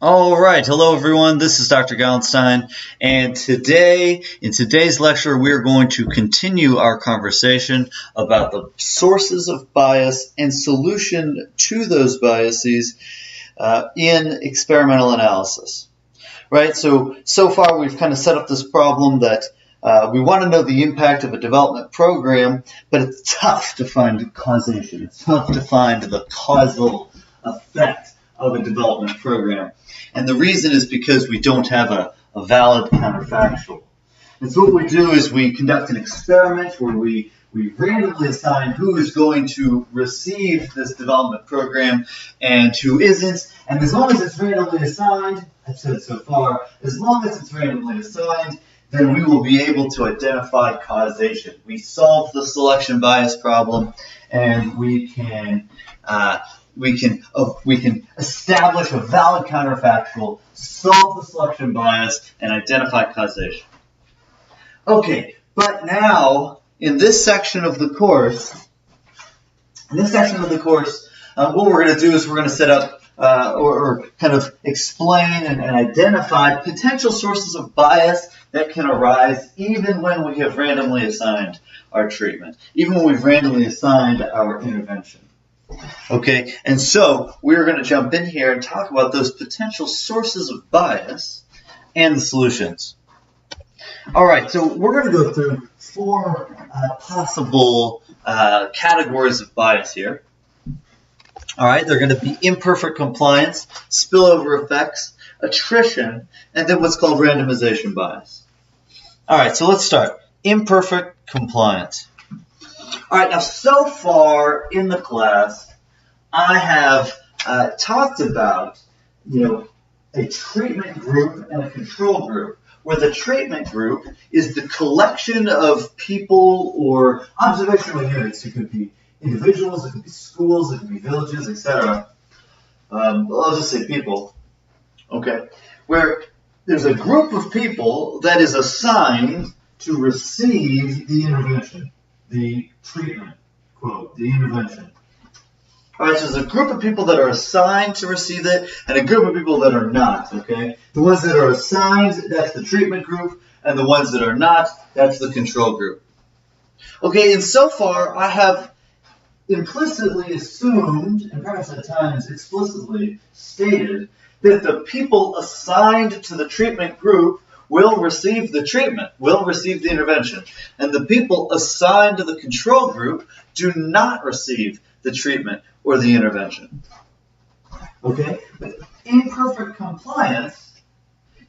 All right, hello everyone. This is Dr. Gallenstein, and in today's lecture, we are going to continue our conversation about the sources of bias and solution to those biases in experimental analysis. Right? So far we've kind of set up this problem that we want to know the impact of a development program, but it's tough to find causation. It's tough to find the causal effect of a development program. And the reason is because we don't have a valid counterfactual. And so what we do is we conduct an experiment where we randomly assign who is going to receive this development program and who isn't. And as long as it's randomly assigned, I've said so far, as long as it's randomly assigned, then we will be able to identify causation. We solve the selection bias problem, and we can establish a valid counterfactual, solve the selection bias, and identify causation. Okay, but now in this section of the course, what we're going to do is we're going to set up or kind of explain and identify potential sources of bias that can arise even when we have randomly assigned our treatment, even when we've randomly assigned our intervention. Okay, and so we're going to jump in here and talk about those potential sources of bias and the solutions. All right, so we're going to go through four possible categories of bias here. All right, they're going to be imperfect compliance, spillover effects, attrition, and then what's called randomization bias. All right, so let's start. Imperfect compliance. All right, now so far in the class, I have talked about, a treatment group and a control group, where the treatment group is the collection of people or observational units. It could be individuals, it could be schools, it could be villages, etc. I'll just say people, okay, where there's a group of people that is assigned to receive the intervention, the treatment, quote, the intervention. All right, so there's a group of people that are assigned to receive it and a group of people that are not, okay? The ones that are assigned, that's the treatment group, and the ones that are not, that's the control group. Okay, and so far I have implicitly assumed, and perhaps at times explicitly stated, that the people assigned to the treatment group will receive the treatment, will receive the intervention. And the people assigned to the control group do not receive the treatment or the intervention. Okay? But imperfect compliance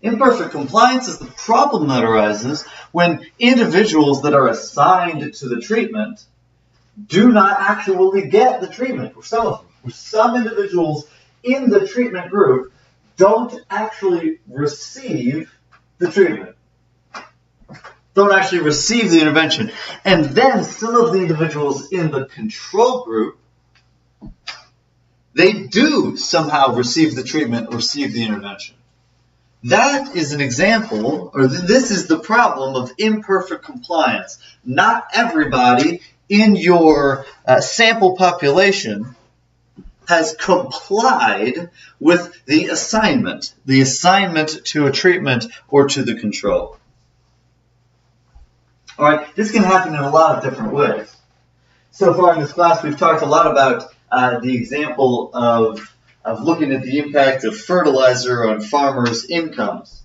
is the problem that arises when individuals that are assigned to the treatment do not actually get the treatment, or some of them. Or some individuals in the treatment group don't actually receive the treatment, don't actually receive the intervention. And then some of the individuals in the control group, they do somehow receive the treatment or receive the intervention. That is an example, or this is the problem of imperfect compliance. Not everybody in your sample population has complied with the assignment to a treatment or to the control. All right, this can happen in a lot of different ways. So far in this class, we've talked a lot about the example of looking at the impact of fertilizer on farmers' incomes.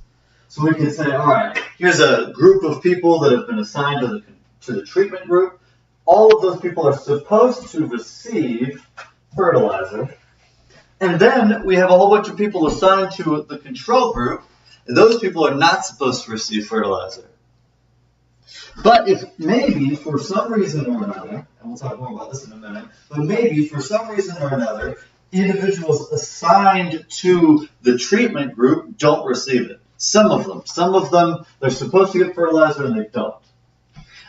So we can say, all right, here's a group of people that have been assigned to the treatment group. All of those people are supposed to receive fertilizer. And then we have a whole bunch of people assigned to the control group, and those people are not supposed to receive fertilizer. But if maybe for some reason or another, and we'll talk more about this in a minute, but maybe for some reason or another, individuals assigned to the treatment group don't receive it. Some of them, they're supposed to get fertilizer and they don't.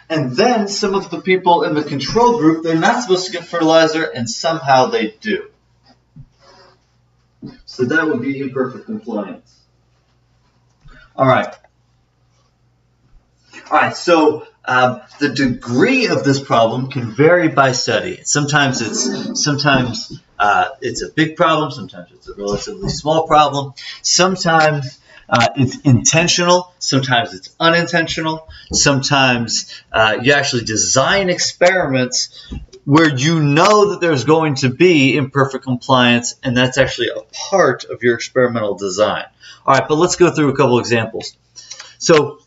And then some of the people in the control group, they're not supposed to get fertilizer and somehow they do. So that would be imperfect compliance. All right, so the degree of this problem can vary by study. Sometimes it's a big problem. Sometimes it's a relatively small problem. Sometimes it's intentional. Sometimes it's unintentional. Sometimes you actually design experiments where you know that there's going to be imperfect compliance, and that's actually a part of your experimental design. All right, but let's go through a couple examples. So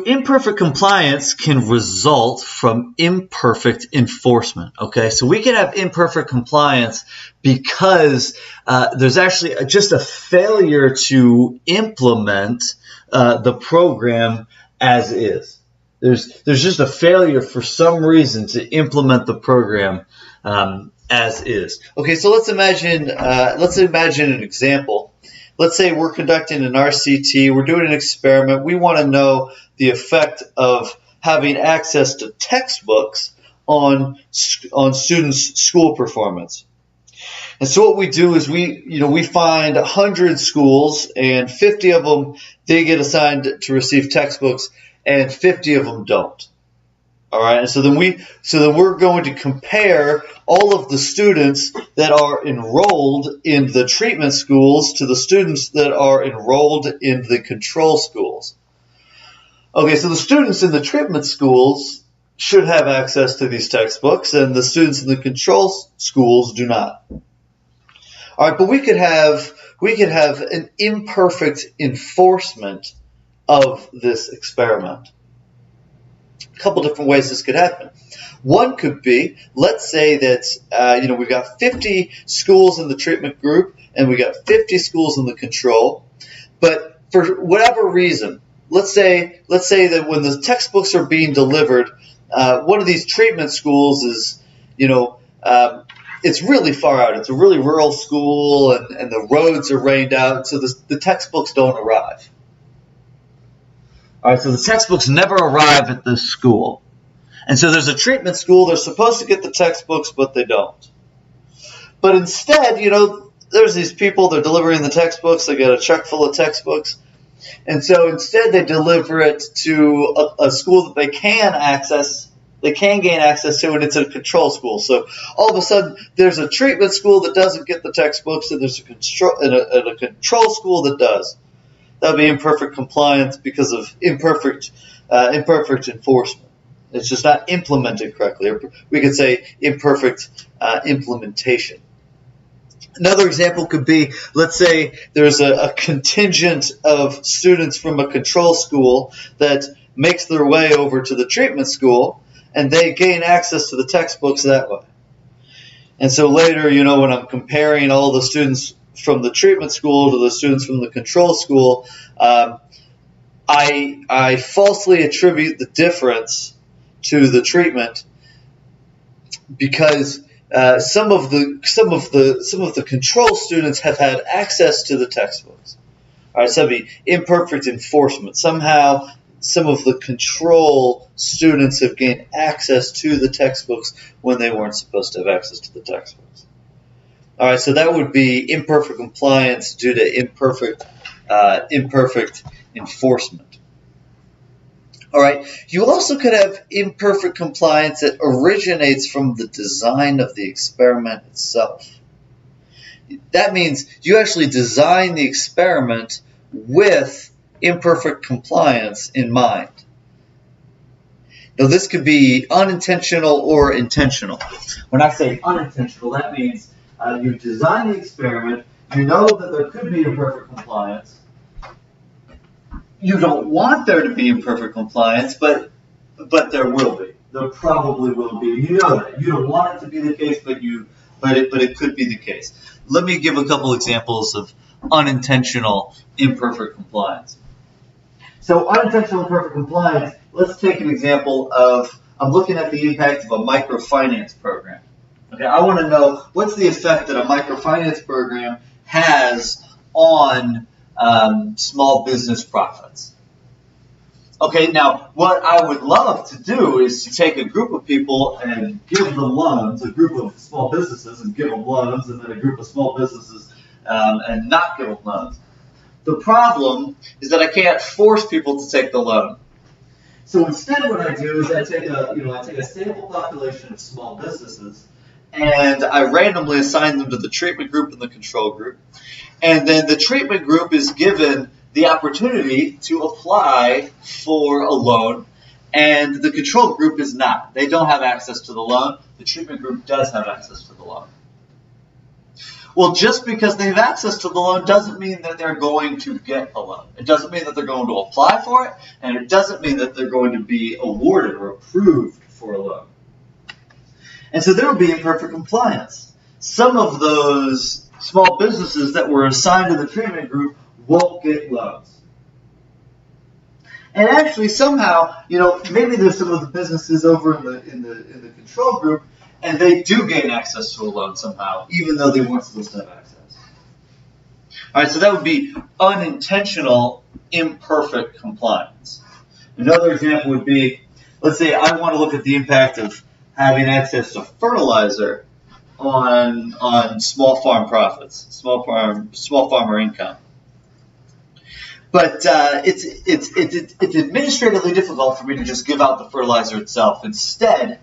imperfect compliance can result from imperfect enforcement, okay? So we can have imperfect compliance because there's actually just a failure to implement the program as is. There's just a failure for some reason to implement the program as is. Okay, so let's imagine an example. Let's say we're conducting an RCT, we're doing an experiment, we want to know the effect of having access to textbooks on students' school performance. And so what we do is we find 100 schools, and 50 of them, they get assigned to receive textbooks, and 50 of them don't. All right, and so then we're going to compare all of the students that are enrolled in the treatment schools to the students that are enrolled in the control schools. Okay, so the students in the treatment schools should have access to these textbooks, and the students in the control schools do not. All right, but we could have an imperfect enforcement of this experiment. A couple different ways this could happen. One could be, let's say that we've got 50 schools in the treatment group and we got 50 schools in the control, but for whatever reason, let's say that when the textbooks are being delivered, one of these treatment schools is, it's really far out. It's a really rural school, and the roads are rained out, so the textbooks don't arrive. All right, so the textbooks never arrive at this school. And so there's a treatment school. They're supposed to get the textbooks, but they don't. But instead, there's these people. They're delivering the textbooks. They get a truck full of textbooks. And so instead they deliver it to a school that they can gain access to, and it's a control school. So all of a sudden there's a treatment school that doesn't get the textbooks, and there's a control school that does. That would be imperfect compliance because of imperfect enforcement. It's just not implemented correctly. Or we could say imperfect implementation. Another example could be, let's say there's a contingent of students from a control school that makes their way over to the treatment school, and they gain access to the textbooks that way. And so later, when I'm comparing all the students from the treatment school to the students from the control school, I falsely attribute the difference to the treatment because some of the control students have had access to the textbooks. All right, so that'd be imperfect enforcement. Somehow, some of the control students have gained access to the textbooks when they weren't supposed to have access to the textbooks. All right, so that would be imperfect compliance due to imperfect enforcement. All right, you also could have imperfect compliance that originates from the design of the experiment itself. That means you actually design the experiment with imperfect compliance in mind. Now, this could be unintentional or intentional. When I say unintentional, that means you design the experiment, you know that there could be imperfect compliance. You don't want there to be imperfect compliance, but there will be. There probably will be. You know that. You don't want it to be the case, but it could be the case. Let me give a couple examples of unintentional imperfect compliance. So unintentional imperfect compliance, let's take an example of, I'm looking at the impact of a microfinance program. Okay, I want to know what's the effect that a microfinance program has on small business profits. Okay, now what I would love to do is to take a group of people and give them loans, a group of small businesses and give them loans, and then a group of small businesses and not give them loans. The problem is that I can't force people to take the loan. So instead, what I do is I take a stable population of small businesses, and I randomly assign them to the treatment group and the control group. And then the treatment group is given the opportunity to apply for a loan, and the control group is not. They don't have access to the loan. The treatment group does have access to the loan. Well, just because they have access to the loan doesn't mean that they're going to get a loan. It doesn't mean that they're going to apply for it, and it doesn't mean that they're going to be awarded or approved for a loan. And so there will be imperfect compliance. Some of those small businesses that were assigned to the treatment group won't get loans. And actually, somehow, maybe there's some of the businesses over in the control group, and they do gain access to a loan somehow, even though they weren't supposed to have access. All right, so that would be unintentional imperfect compliance. Another example would be, let's say I want to look at the impact of having access to fertilizer on small farm profits, small farmer income. But it's administratively difficult for me to just give out the fertilizer itself. Instead,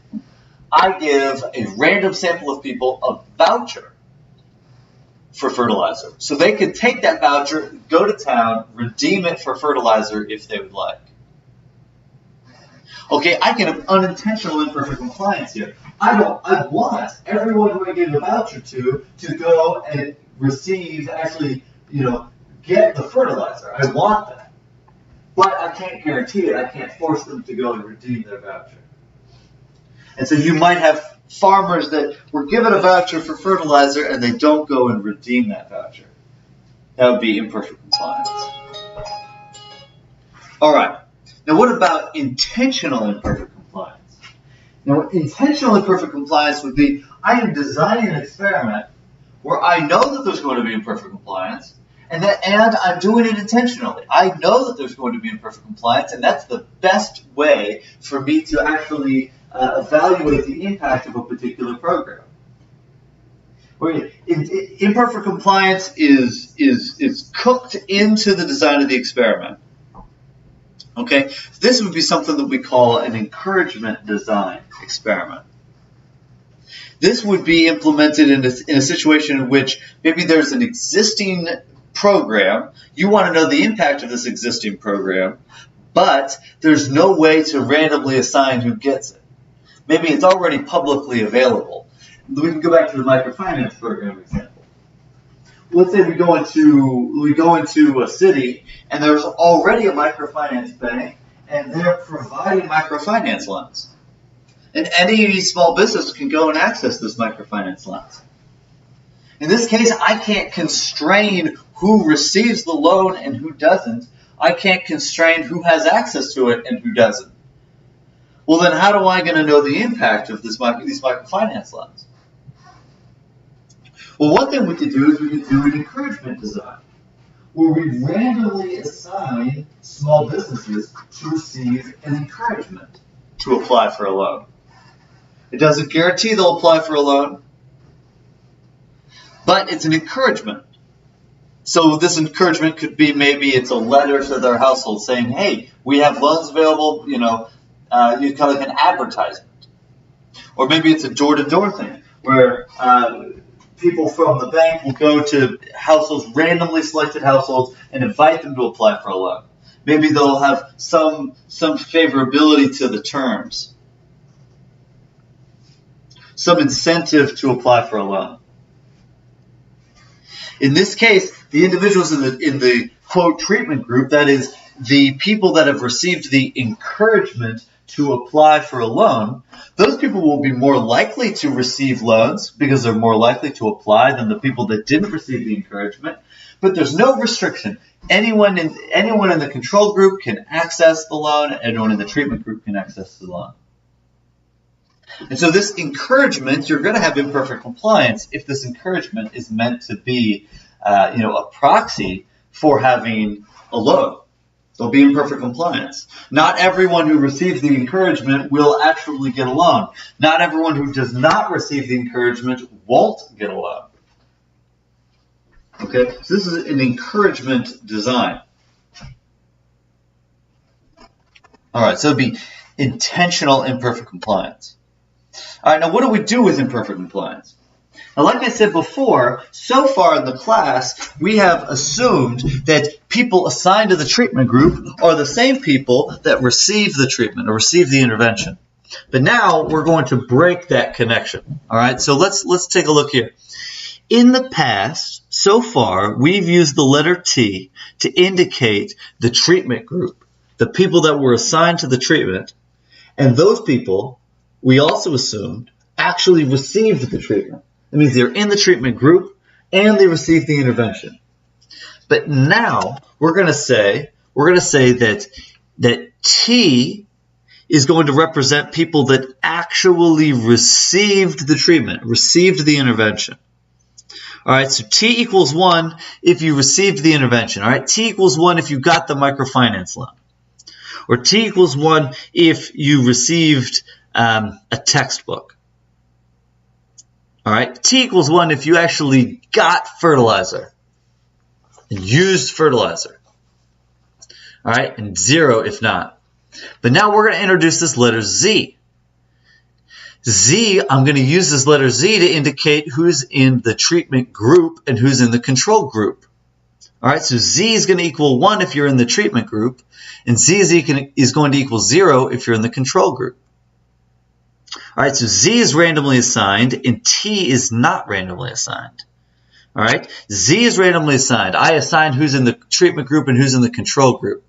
I give a random sample of people a voucher for fertilizer. So they can take that voucher, go to town, redeem it for fertilizer if they would like. Okay, I can have unintentional imperfect compliance here. I want everyone who I give a voucher to go and receive, get the fertilizer. I want that. But I can't guarantee it. I can't force them to go and redeem their voucher. And so you might have farmers that were given a voucher for fertilizer and they don't go and redeem that voucher. That would be imperfect compliance. All right. Now, what about intentional imperfect compliance? Now, intentional imperfect compliance would be, I am designing an experiment where I know that there's going to be imperfect compliance, and I'm doing it intentionally. I know that there's going to be imperfect compliance, and that's the best way for me to actually evaluate the impact of a particular program. Imperfect compliance is cooked into the design of the experiment. Okay, this would be something that we call an encouragement design experiment. This would be implemented in a situation in which maybe there's an existing program. You want to know the impact of this existing program, but there's no way to randomly assign who gets it. Maybe it's already publicly available. We can go back to the microfinance program example. Let's say we go into a city and there's already a microfinance bank and they're providing microfinance loans. And any small business can go and access this microfinance loans. In this case, I can't constrain who receives the loan and who doesn't. I can't constrain who has access to it and who doesn't. Well, then how am I going to know the impact of these microfinance loans? Well, one thing we could do is we could do an encouragement design, where we randomly assign small businesses to receive an encouragement to apply for a loan. It doesn't guarantee they'll apply for a loan, but it's an encouragement. So this encouragement could be, maybe it's a letter to their household saying, hey, we have loans available, you kind of like an advertisement. Or maybe it's a door-to-door thing, where people from the bank will go to households, randomly selected households, and invite them to apply for a loan. Maybe they'll have some favorability to the terms, some incentive to apply for a loan. In this case, the individuals in the quote treatment group, that is, the people that have received the encouragement to apply for a loan, those people will be more likely to receive loans because they're more likely to apply than the people that didn't receive the encouragement. But there's no restriction. Anyone in the control group can access the loan. Anyone in the treatment group can access the loan. And so this encouragement, you're going to have imperfect compliance if this encouragement is meant to be, a proxy for having a loan. There'll be imperfect compliance. Not everyone who receives the encouragement will actually get a loan. Not everyone who does not receive the encouragement won't get a loan. Okay, so this is an encouragement design. All right, so it'd be intentional imperfect compliance. All right, now what do we do with imperfect compliance? Now, like I said before, so far in the class, we have assumed that people assigned to the treatment group are the same people that receive the treatment or receive the intervention. But now we're going to break that connection. All right, so let's take a look here. In the past, so far, we've used the letter T to indicate the treatment group, the people that were assigned to the treatment, and those people, we also assumed, actually received the treatment. That means they're in the treatment group and they received the intervention. But now we're going to say that T is going to represent people that actually received the treatment, received the intervention. All right, so T equals 1 if you received the intervention. All right, T equals 1 if you got the microfinance loan. Or T equals 1 if you received a textbook. All right, T equals 1 if you actually got fertilizer and used fertilizer. All right, and 0 if not. But now we're going to introduce this letter Z. Z, I'm going to use this letter Z to indicate who's in the treatment group and who's in the control group. All right, so Z is going to equal 1 if you're in the treatment group, and Z is going to equal 0 if you're in the control group. All right, so Z is randomly assigned, and T is not randomly assigned. All right, Z is randomly assigned. I assign who's in the treatment group and who's in the control group.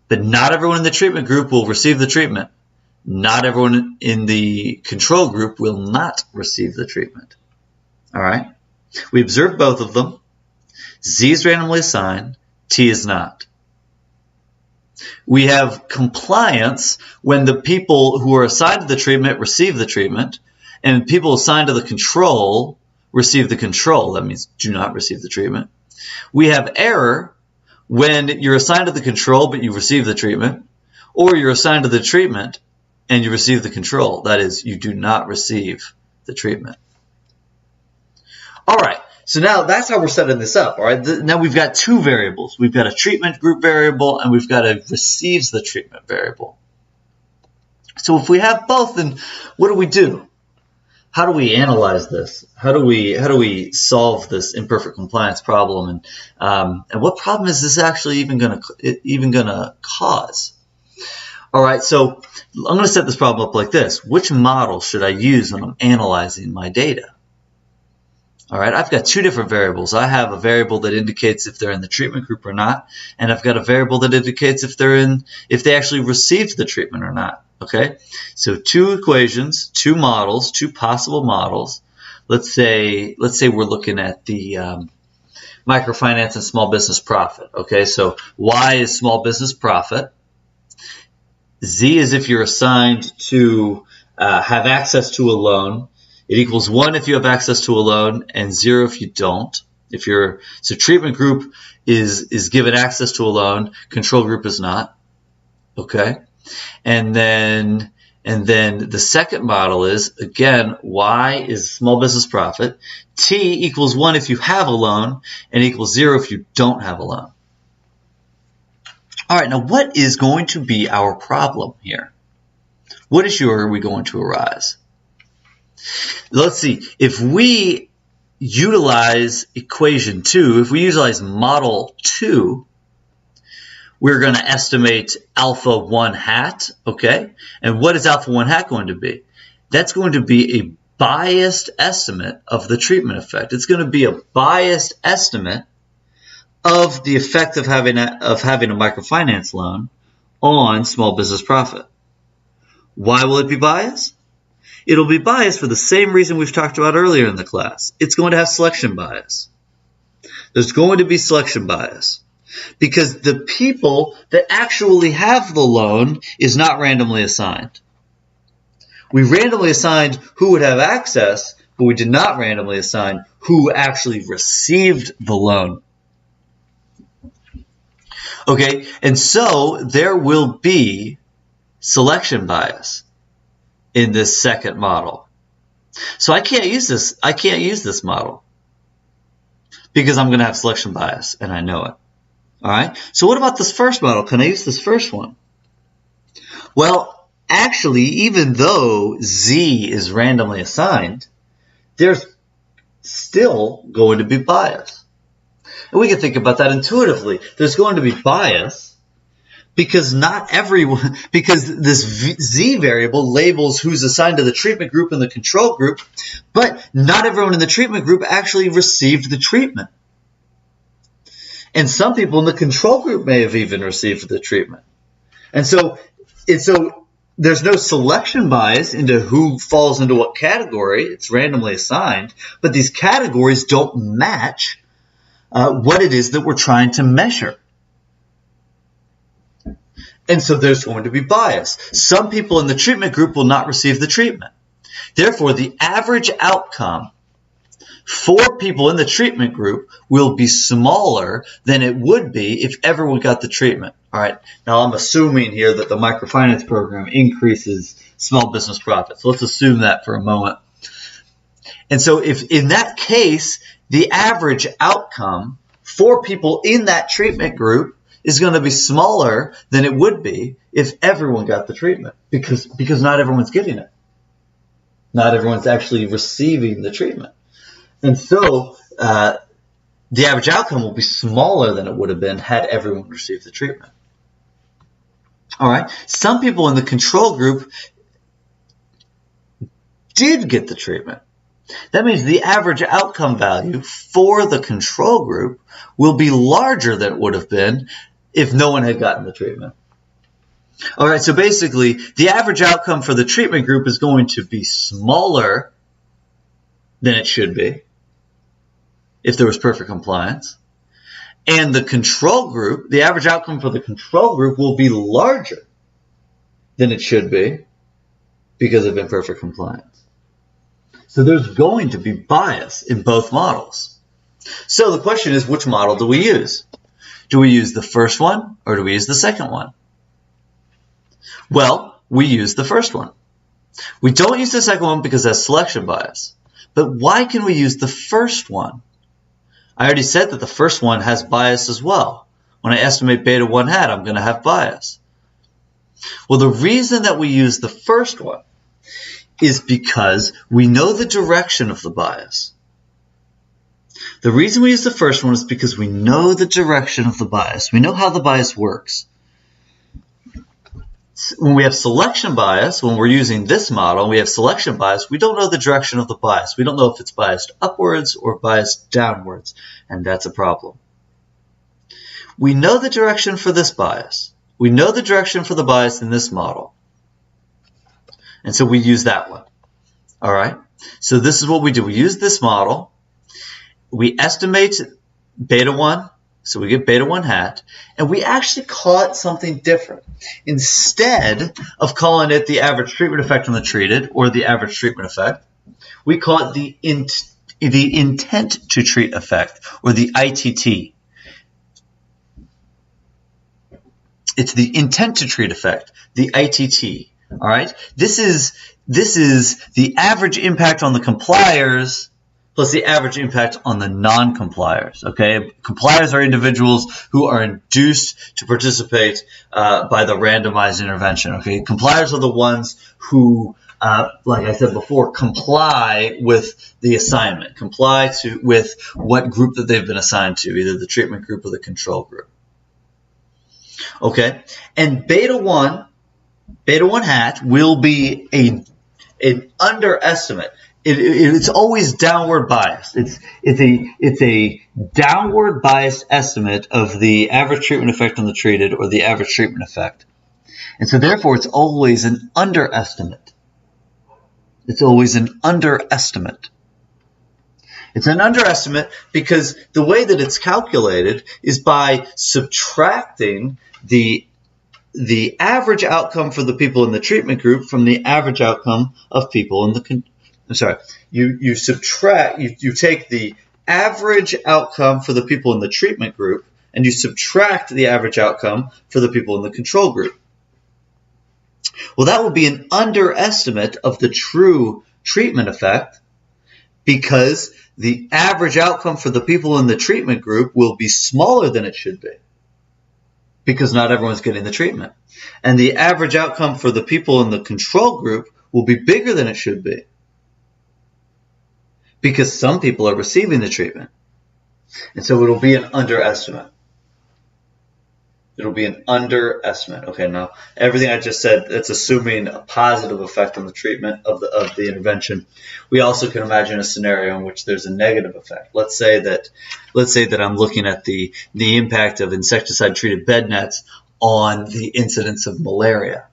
But not everyone in the treatment group will receive the treatment. Not everyone in the control group will not receive the treatment. All right, we observe both of them. Z is randomly assigned, T is not. We have compliance when the people who are assigned to the treatment receive the treatment, and people assigned to the control receive the control. That means do not receive the treatment. We have error when you're assigned to the control but you receive the treatment, or you're assigned to the treatment and you receive the control. That is, you do not receive the treatment. All right. So now that's how we're setting this up, all right? Now we've got two variables. We've got a treatment group variable, and we've got a receives the treatment variable. So if we have both, then what do? How do we analyze this? How do we solve this imperfect compliance problem? And what problem is this actually even gonna cause? All right, so I'm going to set this problem up like this. Which model should I use when I'm analyzing my data? All right, I've got two different variables. I have a variable that indicates if they're in the treatment group or not, and I've got a variable that indicates if they actually received the treatment or not. Okay, so two equations, two models, two possible models. Let's say we're looking at the microfinance and small business profit. Okay, so Y is small business profit. Z is if you're assigned to have access to a loan. It equals 1 if you have access to a loan and 0 if you don't. So treatment group is given access to a loan, control group is not. Okay? And then the second model is, again, Y is small business profit. T equals 1 if you have a loan and equals 0 if you don't have a loan. All right, now what is going to be our problem here? What issue are we going to arise? Let's see, if we utilize equation 2, if we utilize model 2, we're going to estimate alpha 1 hat, okay? And what is alpha 1 hat going to be? That's going to be a biased estimate of the treatment effect. It's going to be a biased estimate of the effect of having a microfinance loan on small business profit. Why will it be biased? It'll be biased for the same reason we've talked about earlier in the class. It's going to have selection bias. There's going to be selection bias because the people that actually have the loan is not randomly assigned. We randomly assigned who would have access, but we did not randomly assign who actually received the loan. Okay, and so there will be selection bias in this second model. So I can't use this model because I'm going to have selection bias and I know it. All right. So what about this first model? Can I use this first one? Well, actually, even though Z is randomly assigned, there's still going to be bias. And we can think about that intuitively. There's going to be bias because this Z variable labels who's assigned to the treatment group and the control group, but not everyone in the treatment group actually received the treatment. And some people in the control group may have even received the treatment. And so there's no selection bias into who falls into what category. It's randomly assigned, but these categories don't match what it is that we're trying to measure. And so there's going to be bias. Some people in the treatment group will not receive the treatment. Therefore, the average outcome for people in the treatment group will be smaller than it would be if everyone got the treatment. All right. Now, I'm assuming here that the microfinance program increases small business profits. Let's assume that for a moment. And so if in that case, the average outcome for people in that treatment group is going to be smaller than it would be if everyone got the treatment, because not everyone's getting it. Not everyone's actually receiving the treatment. And so the average outcome will be smaller than it would have been had everyone received the treatment. All right. Some people in the control group did get the treatment. That means the average outcome value for the control group will be larger than it would have been if no one had gotten the treatment. All right, so basically, the average outcome for the treatment group is going to be smaller than it should be if there was perfect compliance. And the control group, the average outcome for the control group will be larger than it should be because of imperfect compliance. So there's going to be bias in both models. So the question is, which model do we use? Do we use the first one or do we use the second one? Well, we use the first one. We don't use the second one because that's selection bias. But why can we use the first one? I already said that the first one has bias as well. When I estimate beta 1 hat, I'm going to have bias. Well, the reason that we use the first one is because we know the direction of the bias. The reason we use the first one is because we know the direction of the bias. We know how the bias works. When we have selection bias, when we're using this model, we have selection bias, we don't know the direction of the bias. We don't know if it's biased upwards or biased downwards, and that's a problem. We know the direction for this bias. We know the direction for the bias in this model. And so we use that one. All right? So this is what we do. We use this model. We estimate beta 1. So we get beta 1 hat, and we actually call it something different. Instead of calling it the average treatment effect on the treated or the average treatment effect, we call it the intent to treat effect, or the ITT. It's the intent to treat effect, the ITT. All right? This is the average impact on the compliers plus the average impact on the non-compliers, okay? Compliers are individuals who are induced to participate by the randomized intervention, okay? Compliers are the ones who, like I said before, comply with the assignment, with what group that they've been assigned to, either the treatment group or the control group, okay? And beta 1 hat will be an underestimate. It's always downward biased. It's a downward biased estimate of the average treatment effect on the treated or the average treatment effect. And so therefore it's always an underestimate. It's always an underestimate. It's an underestimate because the way that it's calculated is by subtracting the average outcome for the people in the treatment group from the average outcome of people in the you take the average outcome for the people in the treatment group and you subtract the average outcome for the people in the control group. Well, that would be an underestimate of the true treatment effect because the average outcome for the people in the treatment group will be smaller than it should be because not everyone's getting the treatment. And the average outcome for the people in the control group will be bigger than it should be because some people are receiving the treatment. And so it'll be an underestimate. It'll be an underestimate. Okay, now everything I just said, it's assuming a positive effect on the treatment of the intervention. We also can imagine a scenario in which there's a negative effect. Let's say that I'm looking at the impact of insecticide-treated bed nets on the incidence of malaria.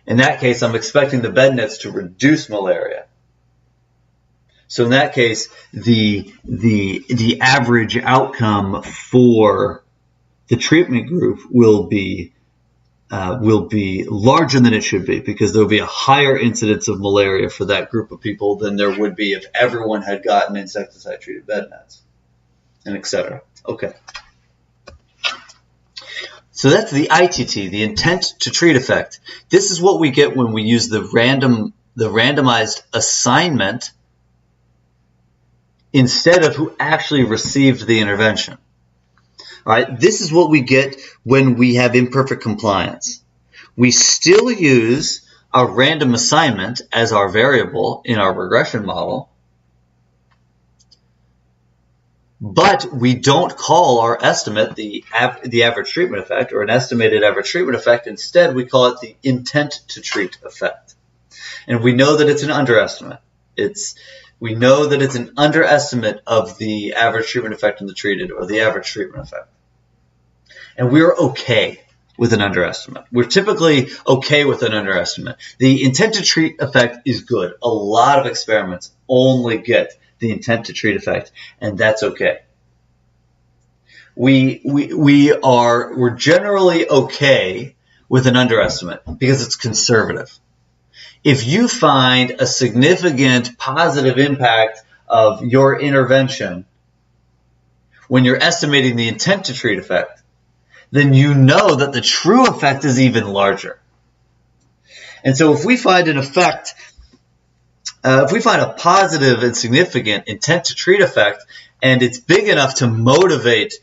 In that case, I'm expecting the bed nets to reduce malaria. So in that case, the average outcome for the treatment group will be larger than it should be because there will be a higher incidence of malaria for that group of people than there would be if everyone had gotten insecticide-treated bed nets, and etc. Okay. So that's the ITT, the intent to treat effect. This is what we get when we use the randomized assignment instead of who actually received the intervention. All right, this is what we get when we have imperfect compliance. We still use a random assignment as our variable in our regression model, but we don't call our estimate the average treatment effect or an estimated average treatment effect. Instead, we call it the intent to treat effect. And we know that it's an underestimate. We know that it's an underestimate of the average treatment effect in the treated or the average treatment effect. And we're okay with an underestimate. We're typically okay with an underestimate. The intent to treat effect is good. A lot of experiments only get the intent to treat effect, and that's okay. We're generally okay with an underestimate because it's conservative. If you find a significant positive impact of your intervention when you're estimating the intent to treat effect, then you know that the true effect is even larger. And so if we find an effect, if we find a positive and significant intent to treat effect, and it's big enough to motivate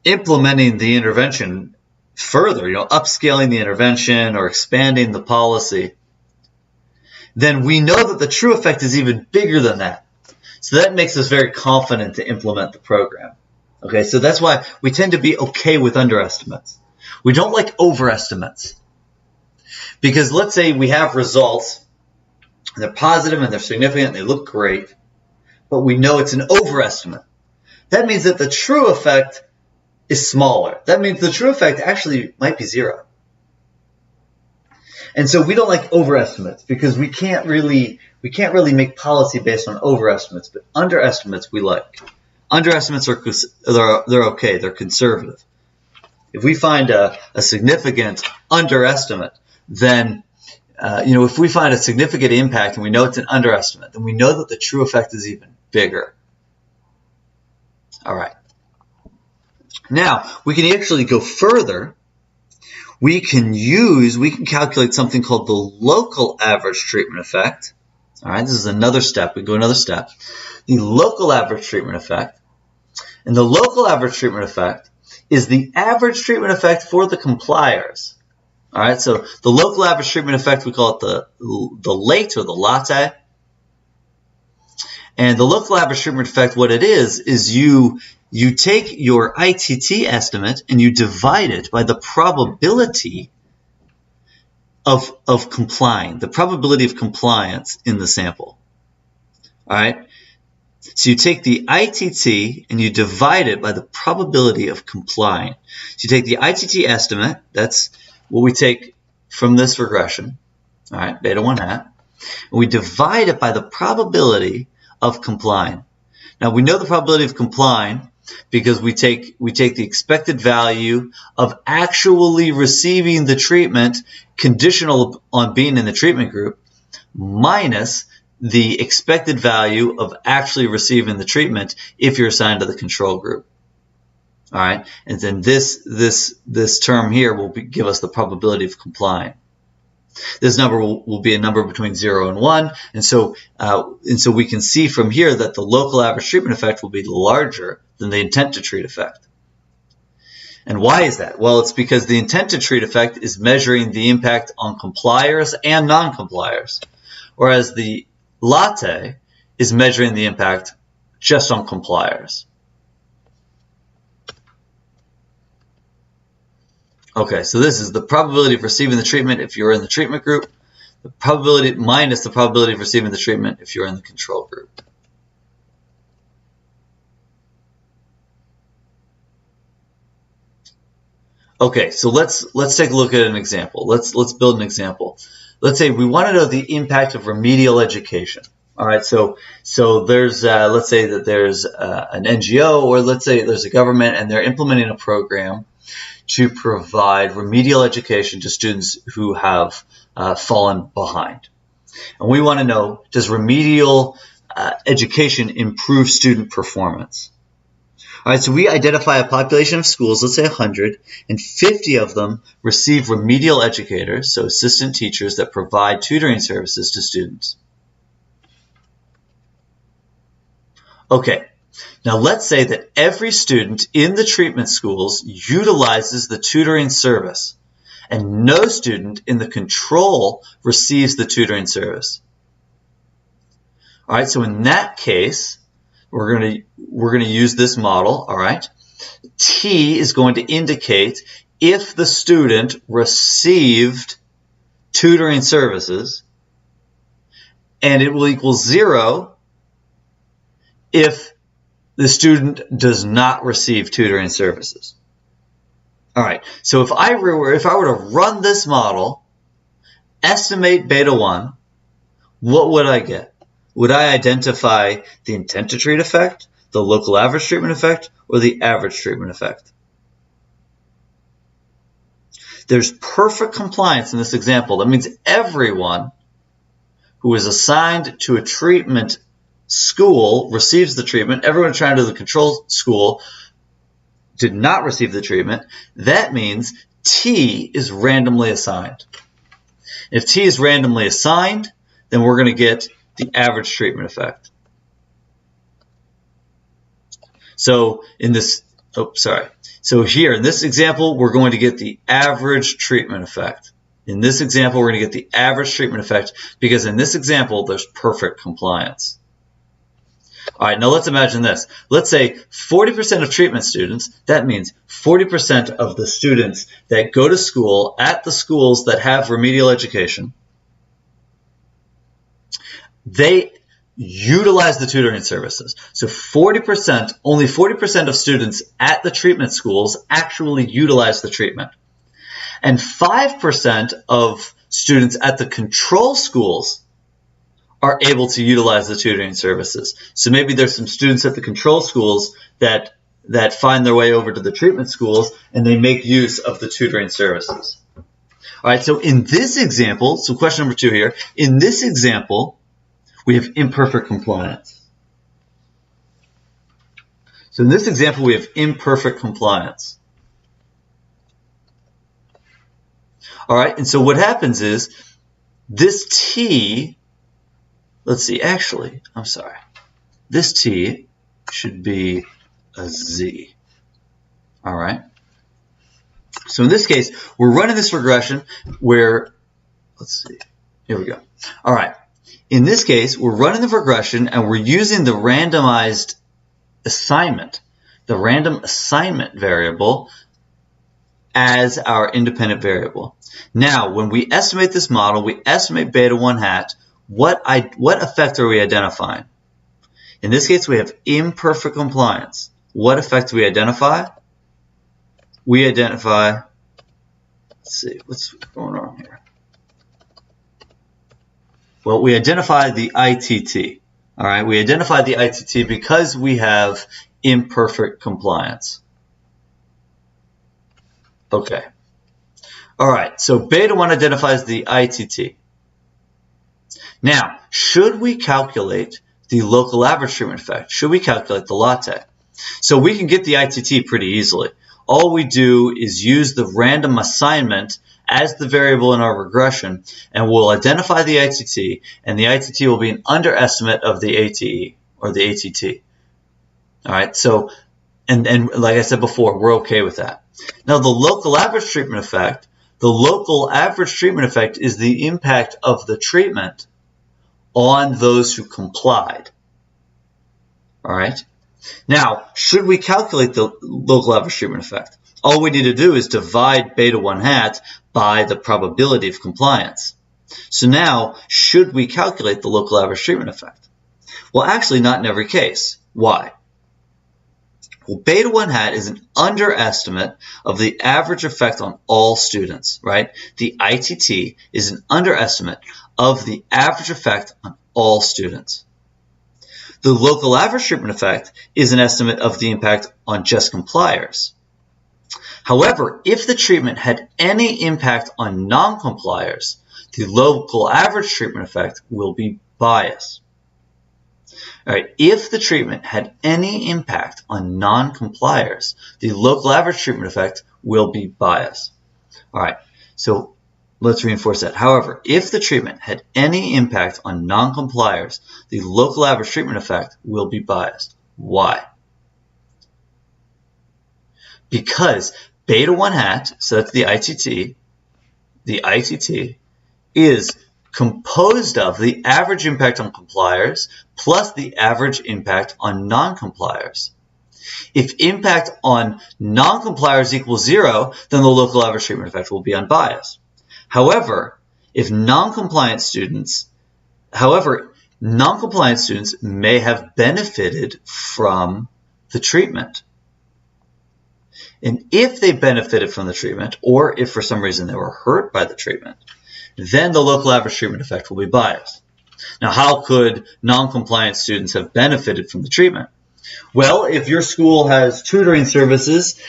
implementing the intervention further, upscaling the intervention or expanding the policy, then we know that the true effect is even bigger than that. So that makes us very confident to implement the program. Okay, so that's why we tend to be okay with underestimates. We don't like overestimates. Because let's say we have results, and they're positive and they're significant, and they look great, but we know it's an overestimate. That means that the true effect is smaller. That means the true effect actually might be zero. And so we don't like overestimates because we can't really make policy based on overestimates, but underestimates we like. Underestimates they're okay, they're conservative. If we find a significant underestimate, then if we find a significant impact and we know it's an underestimate, then we know that the true effect is even bigger. All right. Now we can actually go further. We can calculate something called the local average treatment effect. All right, this is another step. We go another step. The local average treatment effect. And the local average treatment effect is the average treatment effect for the compliers. All right, so the local average treatment effect, we call it the late or the latte. And the local average treatment effect, what it is you take your ITT estimate and you divide it by the probability of complying, the probability of compliance in the sample. All right. So you take the ITT and you divide it by the probability of complying. So you take the ITT estimate, that's what we take from this regression, all right, beta 1 hat, and we divide it by the probability of complying. Now we know the probability of complying because we take the expected value of actually receiving the treatment conditional on being in the treatment group minus the expected value of actually receiving the treatment if you're assigned to the control group. All right, and then this term here will give us the probability of complying. This number will be a number between 0 and 1, and so we can see from here that the local average treatment effect will be larger than the intent to treat effect. And why is that? Well, it's because the intent to treat effect is measuring the impact on compliers and non-compliers, whereas the latte is measuring the impact just on compliers. Okay, so this is the probability of receiving the treatment if you're in the treatment group, the probability minus the probability of receiving the treatment if you're in the control group. Okay, so let's take a look at an example. Let's build an example. Let's say we want to know the impact of remedial education. All right, so there's let's say that there's an NGO, or let's say there's a government, and they're implementing a program to provide remedial education to students who have fallen behind. And we want to know, does remedial education improve student performance? All right, so we identify a population of schools, let's say 100, and 50 of them receive remedial educators, so assistant teachers that provide tutoring services to students. Okay, now let's say that every student in the treatment schools utilizes the tutoring service, and no student in the control receives the tutoring service. All right, so in that case, we're going to use this model, all right? T is going to indicate if the student received tutoring services, and it will equal 0 if the student does not receive tutoring services. All right, so if I were to run this model, estimate beta 1, what would I get? Would I identify the intent to treat effect, the local average treatment effect, or the average treatment effect? There's perfect compliance in this example. That means everyone who is assigned to a treatment school receives the treatment. Everyone trying to the control school did not receive the treatment. That means T is randomly assigned. If T is randomly assigned, then we're going to get the average treatment effect. So in this, So here in this example, we're going to get the average treatment effect. In this example, we're going to get the average treatment effect because in this example, there's perfect compliance. All right, now let's imagine this. Let's say 40% of treatment students, that means 40% of the students that go to school at the schools that have remedial education, they utilize the tutoring services. So only 40% of students at the treatment schools actually utilize the treatment. And 5% of students at the control schools are able to utilize the tutoring services. So maybe there's some students at the control schools that find their way over to the treatment schools and they make use of the tutoring services. All right, so in this example, so question number 2 here, in this example, we have imperfect compliance. So in this example, we have imperfect compliance. All right, and so what happens is this T, let's see, actually, I'm sorry. This T should be a Z. All right. So in this case, we're running this regression where, let's see, here we go. All right. In this case, we're running the regression and we're using the randomized assignment, the random assignment variable as our independent variable. Now, when we estimate this model, we estimate beta 1 hat. What effect are we identifying? In this case, we have imperfect compliance. What effect do we identify? We identify, let's see, what's going on here? Well, we identify the ITT. All right, we identify the ITT because we have imperfect compliance. Okay. All right, so beta 1 identifies the ITT. Now, should we calculate the local average treatment effect? Should we calculate the latte? So we can get the ITT pretty easily. All we do is use the random assignment as the variable in our regression, and we'll identify the ITT, and the ITT will be an underestimate of the ATE, or the ATT. All right, so, and like I said before, we're okay with that. Now the local average treatment effect, is the impact of the treatment on those who complied. All right. Now, should we calculate the local average treatment effect? All we need to do is divide beta 1 hat by the probability of compliance. So now, should we calculate the local average treatment effect? Well, actually not in every case. Why? Well, beta 1 hat is an underestimate of the average effect on all students, right? The ITT is an underestimate of the average effect on all students. The local average treatment effect is an estimate of the impact on just compliers. However, if the treatment had any impact on non-compliers, the local average treatment effect will be biased. All right, if the treatment had any impact on non-compliers, the local average treatment effect will be biased. All right, so let's reinforce that. However, if the treatment had any impact on non-compliers, the local average treatment effect will be biased. Why? Because beta 1 hat, so that's the ITT is composed of the average impact on compliers plus the average impact on non-compliers. If impact on non-compliers equals 0, then the local average treatment effect will be unbiased. However, non-compliant students may have benefited from the treatment. And if they benefited from the treatment, or if for some reason they were hurt by the treatment, then the local average treatment effect will be biased. Now, how could non-compliant students have benefited from the treatment? Well, if your school has tutoring services,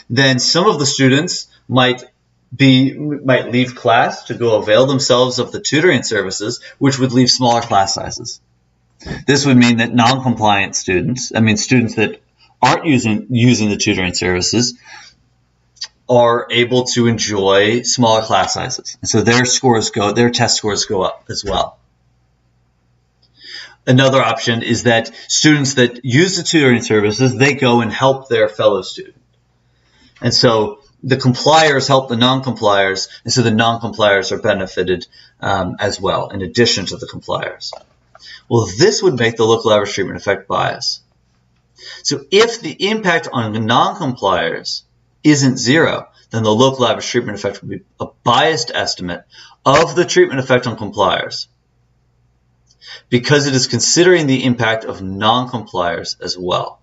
then some of the students might leave class to go avail themselves of the tutoring services, which would leave smaller class sizes. This would mean that non-compliant students, students that aren't using the tutoring services, are able to enjoy smaller class sizes. And so their test scores go up as well. Another option is that students that use the tutoring services, they go and help their fellow student. And so the compliers help the non-compliers, and so the non-compliers are benefited as well, in addition to the compliers. Well, this would make the local average treatment effect bias. So if the impact on the non-compliers isn't 0, then the local average treatment effect would be a biased estimate of the treatment effect on compliers, because it is considering the impact of non-compliers as well.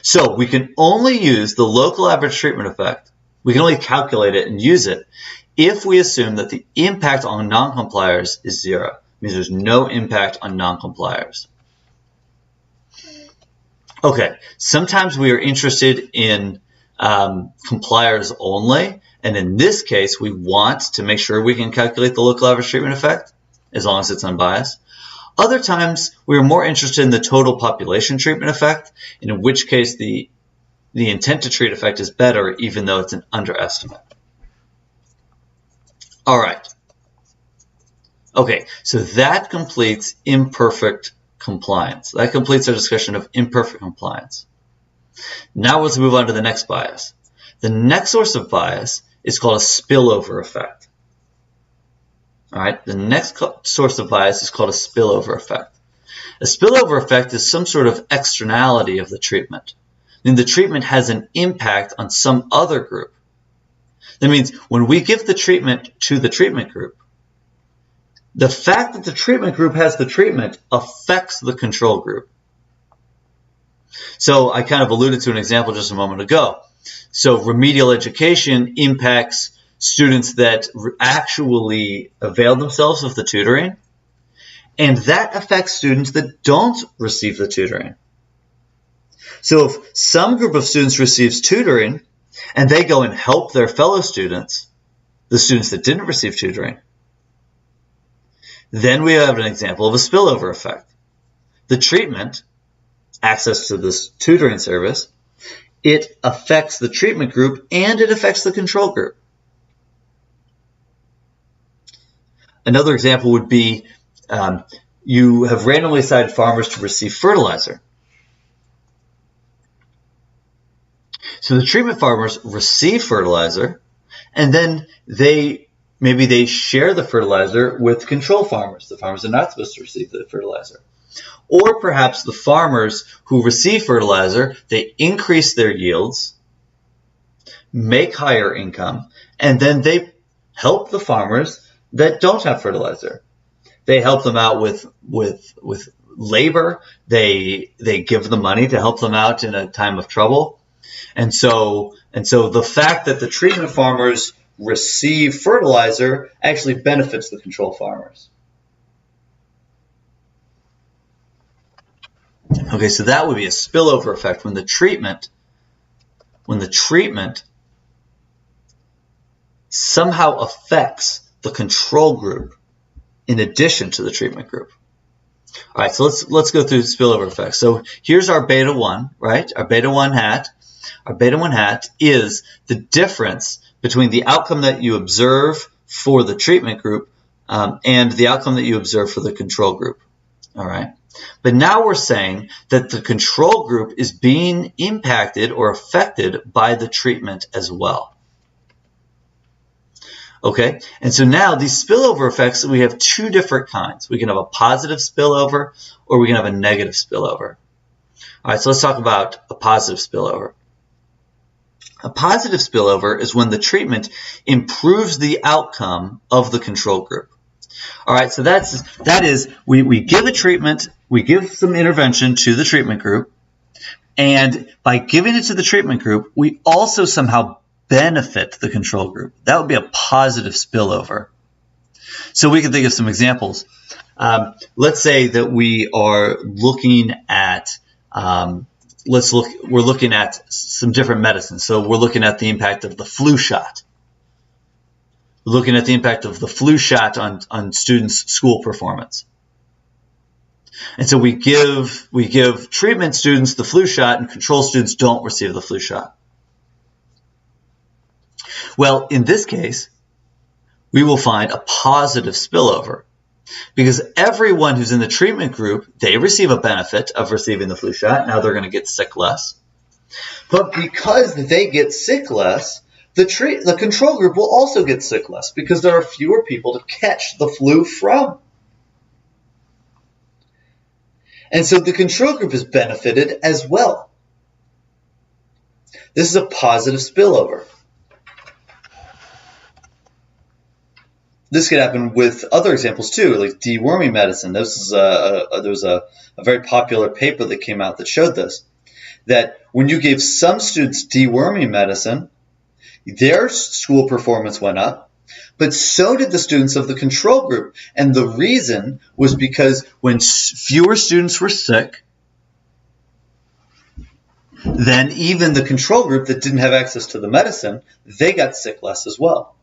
So we can only use the local average treatment effect, we can only calculate it and use it if we assume that the impact on non-compliers is 0. It means there's no impact on non-compliers. Okay, sometimes we are interested in compliers only, and in this case we want to make sure we can calculate the local average treatment effect as long as it's unbiased. Other times we are more interested in the total population treatment effect, and in which case the intent to treat effect is better even though it's an underestimate. All right. Okay, so that completes imperfect compliance. That completes our discussion of imperfect compliance. Now let's move on to the next bias. The next source of bias is called a spillover effect. All right, the next source of bias is called a spillover effect. A spillover effect is some sort of externality of the treatment. The treatment has an impact on some other group. That means when we give the treatment to the treatment group, the fact that the treatment group has the treatment affects the control group. So I kind of alluded to an example just a moment ago. So remedial education impacts students that actually avail themselves of the tutoring, and that affects students that don't receive the tutoring. So if some group of students receives tutoring and they go and help their fellow students, the students that didn't receive tutoring, then we have an example of a spillover effect. The treatment, access to this tutoring service, it affects the treatment group and it affects the control group. Another example would be you have randomly assigned farmers to receive fertilizer. So the treatment farmers receive fertilizer, and then maybe they share the fertilizer with control farmers. The farmers are not supposed to receive the fertilizer. Or perhaps the farmers who receive fertilizer, they increase their yields, make higher income, and then they help the farmers that don't have fertilizer. They help them out with labor. They give them money to help them out in a time of trouble. And so the fact that the treatment farmers receive fertilizer actually benefits the control farmers. Okay, so that would be a spillover effect when the treatment somehow affects the control group in addition to the treatment group. All right, so let's go through the spillover effect. So here's our beta 1, right? Our beta 1 hat. Our beta 1 hat is the difference between the outcome that you observe for the treatment group and the outcome that you observe for the control group. All right. But now we're saying that the control group is being impacted or affected by the treatment as well. Okay, and so now these spillover effects, we have two different kinds. We can have a positive spillover or we can have a negative spillover. All right, so let's talk about a positive spillover. A positive spillover is when the treatment improves the outcome of the control group. All right, so that is we give a treatment, we give some intervention to the treatment group, and by giving it to the treatment group, we also somehow benefit the control group. That would be a positive spillover. So we can think of some examples. Let's say that we are looking at we're looking at some different medicines. So we're looking at the impact of the flu shot. We're looking at the impact of the flu shot on students' school performance. And so we give treatment students the flu shot and control students don't receive the flu shot. Well, in this case, we will find a positive spillover because everyone who's in the treatment group, they receive a benefit of receiving the flu shot. Now they're going to get sick less. But because they get sick less, the control group will also get sick less because there are fewer people to catch the flu from. And so the control group is benefited as well. This is a positive spillover. This could happen with other examples too, like deworming medicine. There was a very popular paper that came out that showed this, that when you gave some students deworming medicine, their school performance went up, but so did the students of the control group. And the reason was because when fewer students were sick, then even the control group that didn't have access to the medicine, they got sick less as well.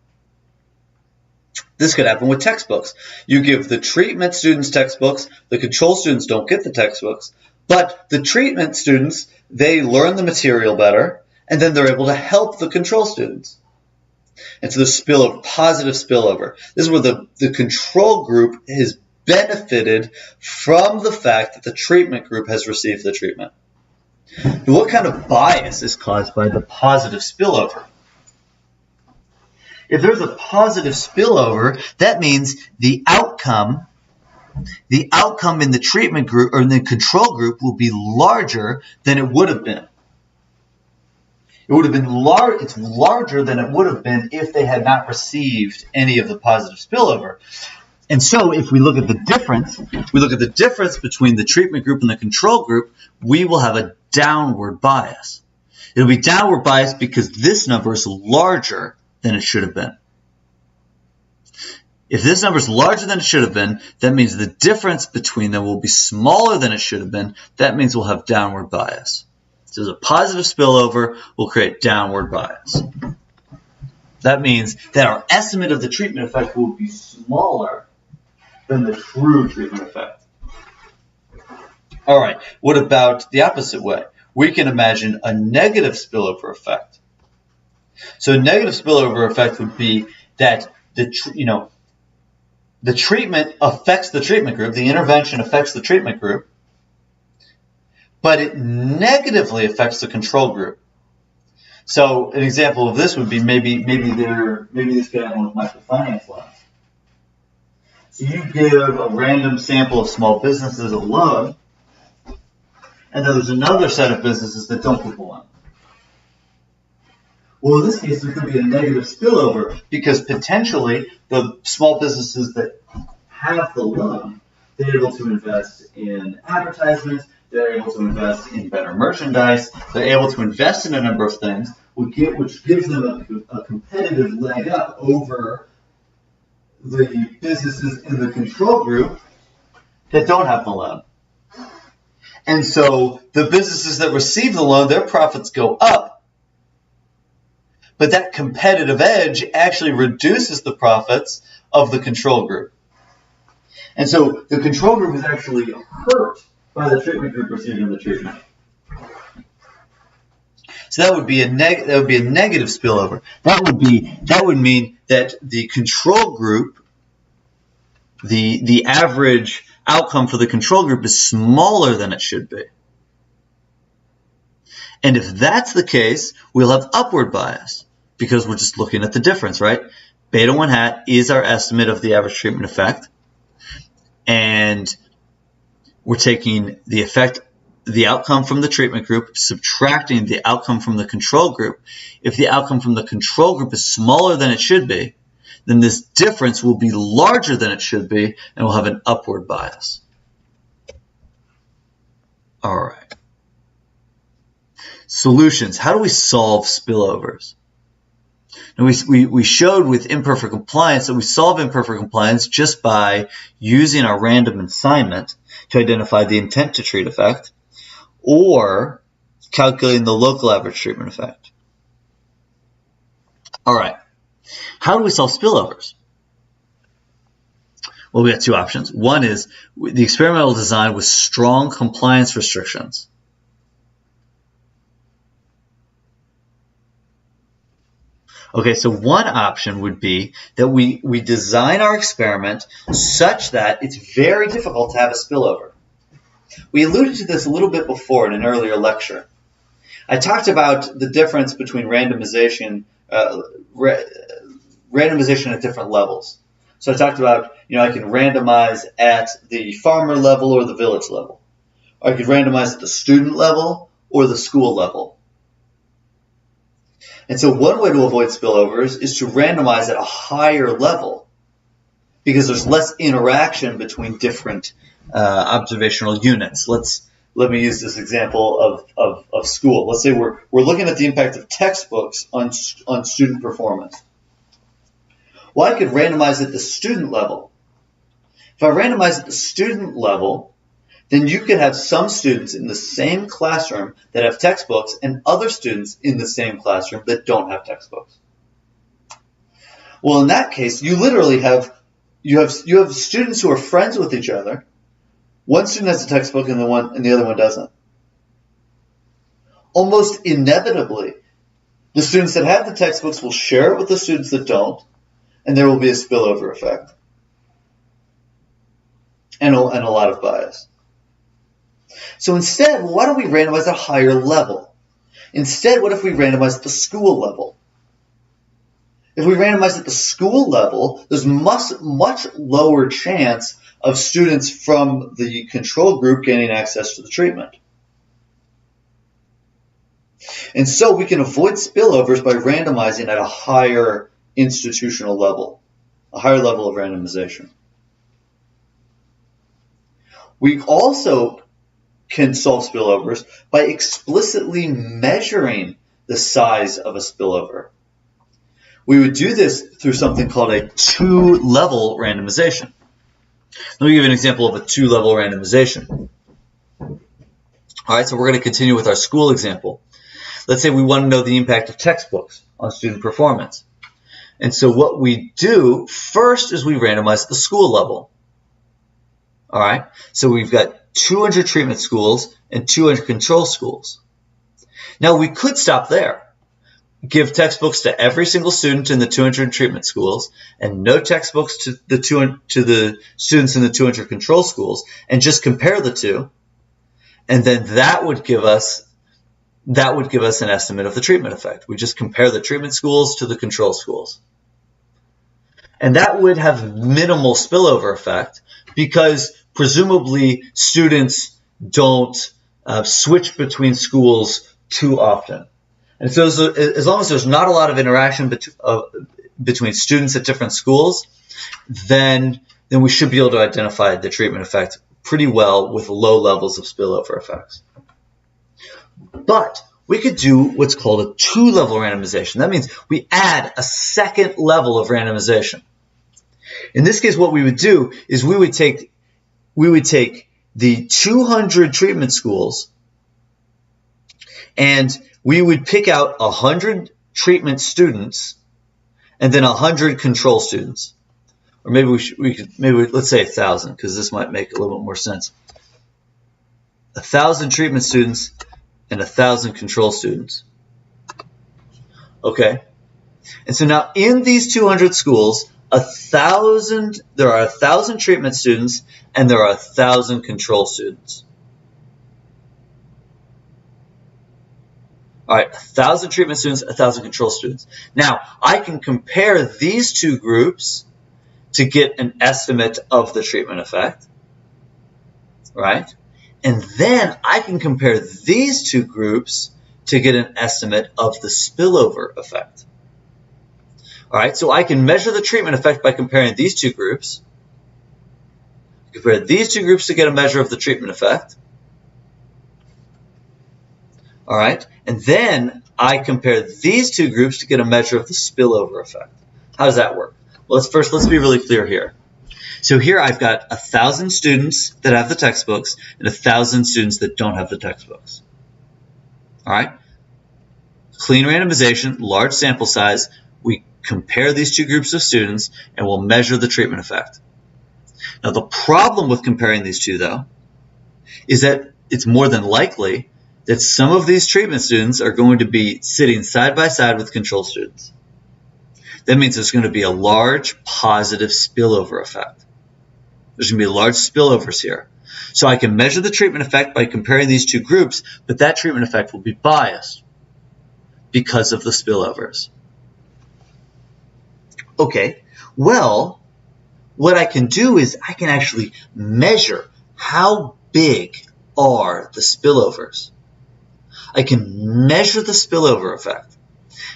This could happen with textbooks. You give the treatment students textbooks, the control students don't get the textbooks, but the treatment students, they learn the material better, and then they're able to help the control students. And so the positive spillover. This is where the control group is benefited from the fact that the treatment group has received the treatment. But what kind of bias is caused by the positive spillover? If there's a positive spillover, that means the outcome in the treatment group or in the control group will be larger than it would have been. It would have been it's larger than it would have been if they had not received any of the positive spillover. And so if we look at the difference between the treatment group and the control group, we will have a downward bias. It'll be downward bias because this number is larger than it should have been. If this number is larger than it should have been, that means the difference between them will be smaller than it should have been. That means we'll have downward bias. So a positive spillover will create downward bias. That means that our estimate of the treatment effect will be smaller than the true treatment effect. All right, what about the opposite way? We can imagine a negative spillover effect. So a negative spillover effect would be that the treatment affects the treatment group, the intervention affects the treatment group, but it negatively affects the control group. So an example of this would be maybe this guy had one with microfinance loans. So you give a random sample of small businesses a loan, and there's another set of businesses that don't get the loan. Well, in this case, there could be a negative spillover because potentially the small businesses that have the loan, they're able to invest in advertisements, they're able to invest in better merchandise, they're able to invest in a number of things, which gives them a competitive leg up over the businesses in the control group that don't have the loan. And so the businesses that receive the loan, their profits go up. But that competitive edge actually reduces the profits of the control group. And so the control group is actually hurt by the treatment group receiving the treatment. So that would be a negative spillover. That would mean that the control group, the average outcome for the control group is smaller than it should be. And if that's the case, we'll have upward bias because we're just looking at the difference, right? Beta 1 hat is our estimate of the average treatment effect. And we're taking the outcome from the treatment group, subtracting the outcome from the control group. If the outcome from the control group is smaller than it should be, then this difference will be larger than it should be, and we'll have an upward bias. All right. Solutions. How do we solve spillovers? Now we showed with imperfect compliance that we solve imperfect compliance just by using our random assignment to identify the intent to treat effect or calculating the local average treatment effect. All right. How do we solve spillovers? Well, we got two options. One is the experimental design with strong compliance restrictions. Okay, so one option would be that we design our experiment such that it's very difficult to have a spillover. We alluded to this a little bit before in an earlier lecture. I talked about the difference between randomization at different levels. So I talked about, I can randomize at the farmer level or the village level. Or I could randomize at the student level or the school level. And so one way to avoid spillovers is to randomize at a higher level because there's less interaction between different observational units. Let me use this example of school. Let's say we're looking at the impact of textbooks on student performance. Well, I could randomize at the student level. If I randomize at the student level, then you can have some students in the same classroom that have textbooks and other students in the same classroom that don't have textbooks. Well, in that case, you literally have students who are friends with each other. One student has a textbook and the other one doesn't. Almost inevitably, the students that have the textbooks will share it with the students that don't, and there will be a spillover effect and a lot of bias. So instead, why don't we randomize at a higher level? Instead, what if we randomize at the school level? If we randomize at the school level, there's much lower chance of students from the control group gaining access to the treatment. And so we can avoid spillovers by randomizing at a higher institutional level, a higher level of randomization. We also can solve spillovers by explicitly measuring the size of a spillover. We would do this through something called a two-level randomization. Let me give you an example of a two-level randomization. All right, so we're going to continue with our school example. Let's say we want to know the impact of textbooks on student performance. And so what we do first is we randomize at the school level. All right, so we've got 200 treatment schools and 200 control schools. Now we could stop there. Give textbooks to every single student in the 200 treatment schools and no textbooks to the students in the 200 control schools and just compare the two. And then that would give us that would give us an estimate of the treatment effect. We just compare the treatment schools to the control schools. And that would have minimal spillover effect because presumably students don't switch between schools too often. And so as long as there's not a lot of interaction between students at different schools, then we should be able to identify the treatment effect pretty well with low levels of spillover effects. But we could do what's called a two-level randomization. That means we add a second level of randomization. In this case, what we would do is we would take the 200 treatment schools and we would pick out 100 treatment students and then 100 control students. Or maybe let's say 1,000 because this might make a little bit more sense. 1,000 treatment students and 1,000 control students. Okay? And so now in these 200 schools, there are 1,000 treatment students and there are 1,000 control students. All right, 1,000 treatment students, 1,000 control students. Now, I can compare these two groups to get an estimate of the treatment effect, right? And then I can compare these two groups to get an estimate of the spillover effect. All right, so I can measure the treatment effect by comparing these two groups. Compare these two groups to get a measure of the treatment effect. All right, and then I compare these two groups to get a measure of the spillover effect. How does that work? Well, let's be really clear here. So here I've got 1,000 students that have the textbooks and 1,000 students that don't have the textbooks. All right, clean randomization, large sample size. We compare these two groups of students and we'll measure the treatment effect. Now, the problem with comparing these two, though, is that it's more than likely that some of these treatment students are going to be sitting side by side with control students. That means there's going to be a large positive spillover effect. There's going to be large spillovers here. So I can measure the treatment effect by comparing these two groups, but that treatment effect will be biased because of the spillovers. Okay, well, what I can do is I can actually measure how big are the spillovers. I can measure the spillover effect.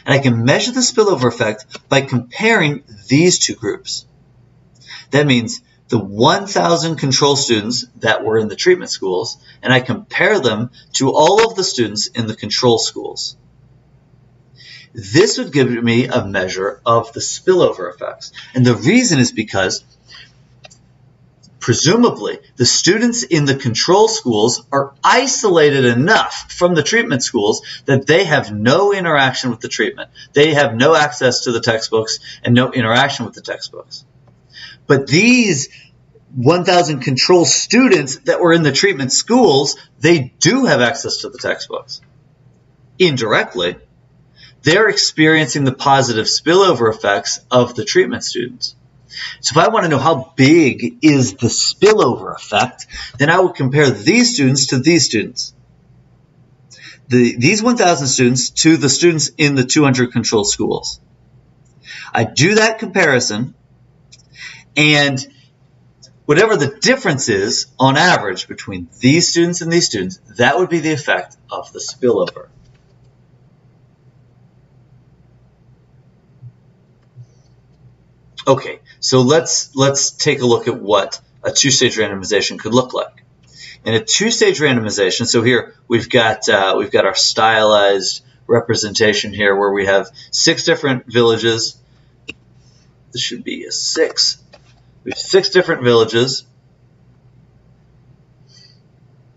And I can measure the spillover effect by comparing these two groups. That means the 1,000 control students that were in the treatment schools, and I compare them to all of the students in the control schools. This would give me a measure of the spillover effects. And the reason is because presumably the students in the control schools are isolated enough from the treatment schools that they have no interaction with the treatment. They have no access to the textbooks and no interaction with the textbooks. But these 1,000 control students that were in the treatment schools, they do have access to the textbooks. Indirectly, they're experiencing the positive spillover effects of the treatment students. So if I want to know how big is the spillover effect, then I would compare these students to these students. These 1,000 students to the students in the 200 controlled schools. I do that comparison, and whatever the difference is on average between these students and these students, that would be the effect of the spillover. Okay, so let's take a look at what a two-stage randomization could look like. In a two-stage randomization, so here we've got our stylized representation here where we have 6 different villages. This should be a 6. We have 6 different villages.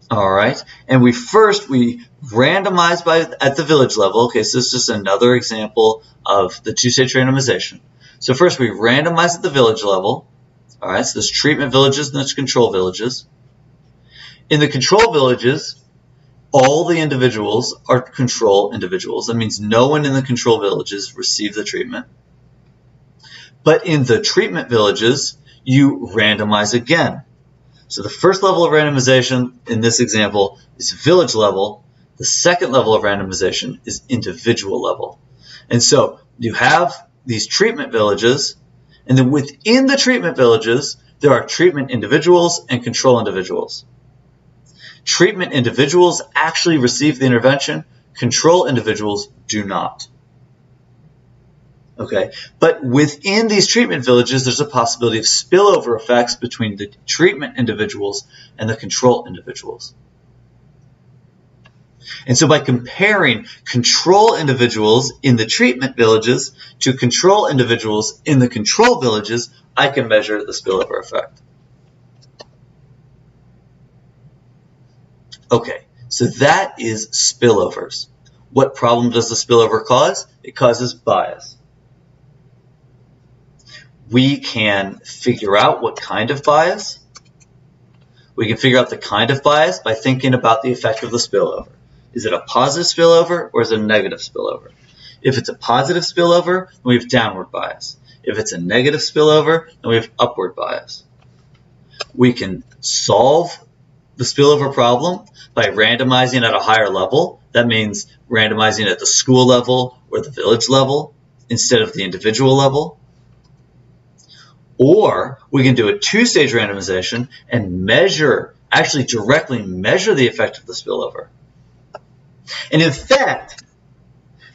All right, and we randomize at the village level. Okay, so this is just another example of the two-stage randomization. So first we randomize at the village level. All right, so there's treatment villages and there's control villages. In the control villages, all the individuals are control individuals. That means no one in the control villages received the treatment. But in the treatment villages, you randomize again. So the first level of randomization in this example is village level. The second level of randomization is individual level. And so you have these treatment villages, and then within the treatment villages, there are treatment individuals and control individuals. Treatment individuals actually receive the intervention. Control individuals do not. Okay, but within these treatment villages, there's a possibility of spillover effects between the treatment individuals and the control individuals. And so by comparing control individuals in the treatment villages to control individuals in the control villages, I can measure the spillover effect. Okay, so that is spillovers. What problem does the spillover cause? It causes bias. We can figure out what kind of bias. We can figure out the kind of bias by thinking about the effect of the spillover. Is it a positive spillover or is it a negative spillover? If it's a positive spillover, then we have downward bias. If it's a negative spillover, then we have upward bias. We can solve the spillover problem by randomizing at a higher level. That means randomizing at the school level or the village level instead of the individual level. Or we can do a two-stage randomization and actually directly measure the effect of the spillover. And in fact,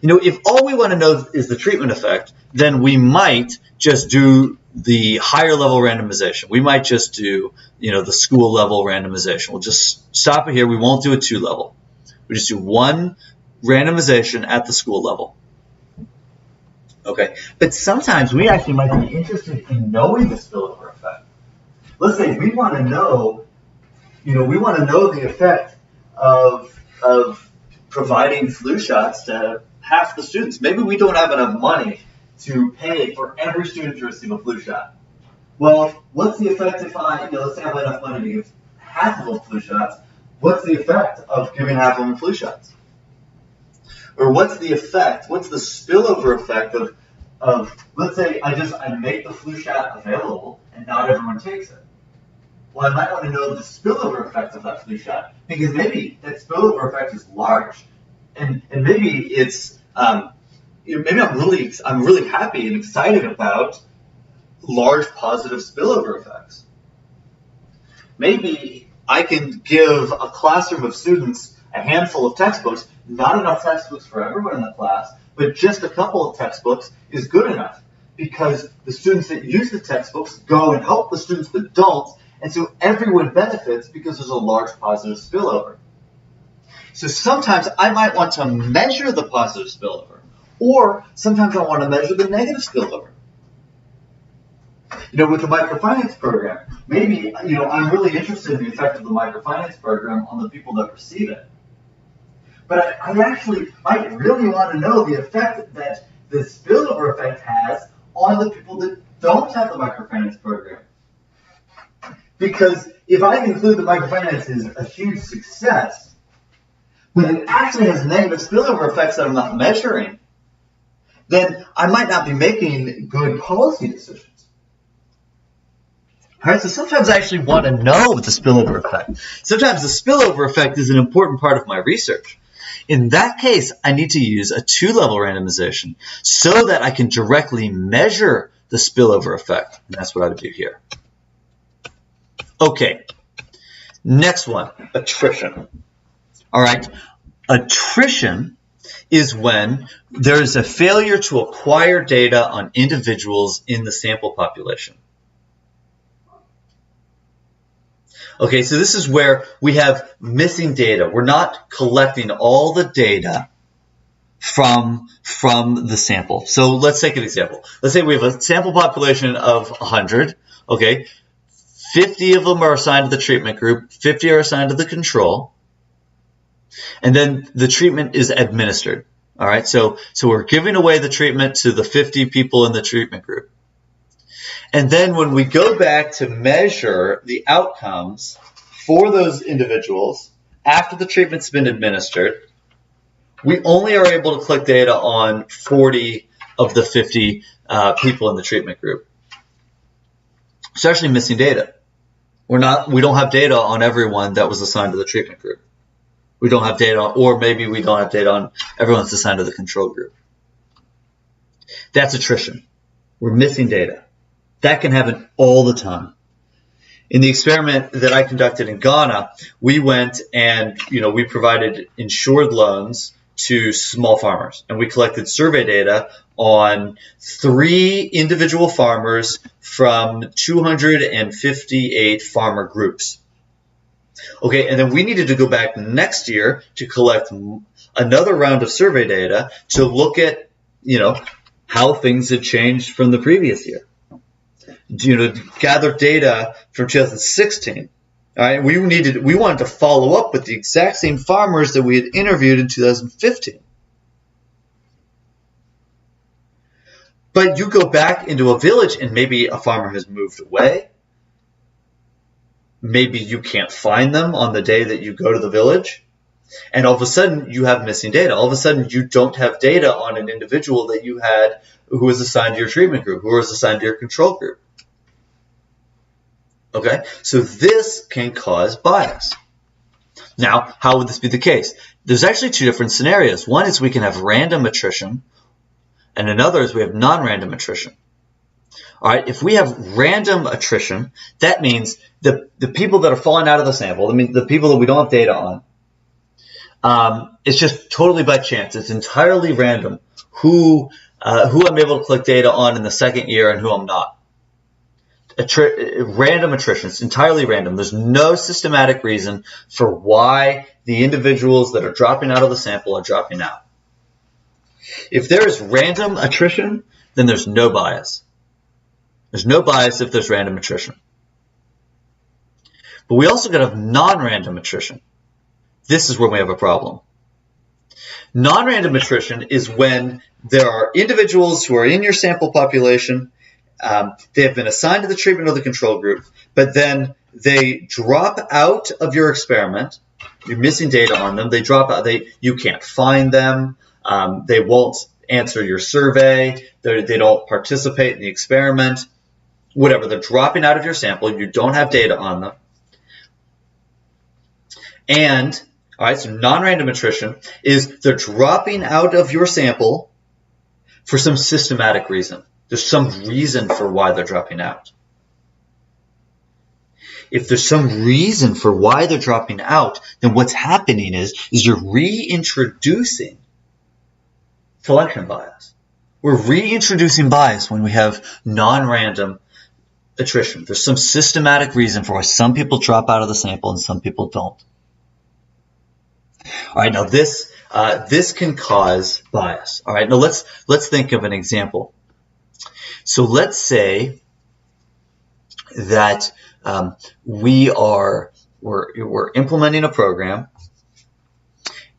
if all we want to know is the treatment effect, then we might just do the higher level randomization. We might just do, the school level randomization. We'll just stop it here. We won't do a two level. We just do one randomization at the school level. Okay, but sometimes we actually might be interested in knowing the spillover effect. Let's say we want to know, the effect of providing flu shots to half the students. Maybe we don't have enough money to pay for every student to receive a flu shot. Well, what's the effect if let's say I have enough money to give half of them flu shots? What's the effect of giving half of them flu shots? Or what's the spillover effect of let's say I make the flu shot available and not everyone takes it. Well, I might want to know the spillover effect of that flu shot, because maybe that spillover effect is large, and maybe it's maybe I'm really happy and excited about large positive spillover effects. Maybe I can give a classroom of students a handful of textbooks, not enough textbooks for everyone in the class, but just a couple of textbooks is good enough, because the students that use the textbooks go and help the students that don't. And so everyone benefits because there's a large positive spillover. So sometimes I might want to measure the positive spillover, or sometimes I want to measure the negative spillover. With the microfinance program, maybe, I'm really interested in the effect of the microfinance program on the people that receive it. But I actually might really want to know the effect that the spillover effect has on the people that don't have the microfinance program. Because if I conclude that microfinance is a huge success, but it actually has negative spillover effects that I'm not measuring, then I might not be making good policy decisions. All right, so sometimes I actually want to know the spillover effect. Sometimes the spillover effect is an important part of my research. In that case, I need to use a two-level randomization so that I can directly measure the spillover effect. And that's what I would do here. Okay, next one, attrition. All right, attrition is when there is a failure to acquire data on individuals in the sample population. Okay, so this is where we have missing data. We're not collecting all the data from the sample. So let's take an example. Let's say we have a sample population of 100, okay? 50 of them are assigned to the treatment group, 50 are assigned to the control, and then the treatment is administered. All right, so we're giving away the treatment to the 50 people in the treatment group. And then when we go back to measure the outcomes for those individuals after the treatment's been administered, we only are able to collect data on 40 of the 50 people in the treatment group. It's actually missing data. We don't have data on everyone that was assigned to the treatment group. we don't have data on, or maybe we don't have data on everyone's assigned to the control group. That's attrition. We're missing data. That can happen all the time. In the experiment that I conducted in Ghana, we went and we provided insured loans to small farmers, and we collected survey data on 3 individual farmers from 258 farmer groups. Okay, and then we needed to go back next year to collect another round of survey data to look at, how things had changed from the previous year. To gather data from 2016. All right, we wanted to follow up with the exact same farmers that we had interviewed in 2015. But you go back into a village and maybe a farmer has moved away. Maybe you can't find them on the day that you go to the village. And all of a sudden you have missing data. All of a sudden you don't have data on an individual that you had who was assigned to your treatment group, who was assigned to your control group. Okay, so this can cause bias. Now, how would this be the case? There's actually 2 different scenarios. One is we can have random attrition, and another is we have non-random attrition. All right, if we have random attrition, that means the people that are falling out of the sample, the people that we don't have data on, it's just totally by chance. It's entirely random who I'm able to collect data on in the second year and who I'm not. Random attrition. It's entirely random. There's no systematic reason for why the individuals that are dropping out of the sample are dropping out. If there is random attrition, then there's no bias. There's no bias if there's random attrition. But we also got to have non-random attrition. This is where we have a problem. Non-random attrition is when there are individuals who are in your sample population. They have been assigned to the treatment of the control group, but then they drop out of your experiment. You're missing data on them. They drop out. You can't find them. They won't answer your survey. They don't participate in the experiment. Whatever. They're dropping out of your sample. You don't have data on them. And, all right, so non-random attrition is they're dropping out of your sample for some systematic reason. There's some reason for why they're dropping out. If there's some reason for why they're dropping out, then what's happening is you're reintroducing selection bias. We're reintroducing bias when we have non-random attrition. There's some systematic reason for why some people drop out of the sample and some people don't. All right, now this can cause bias. All right, now let's think of an example. So let's say that we're implementing a program,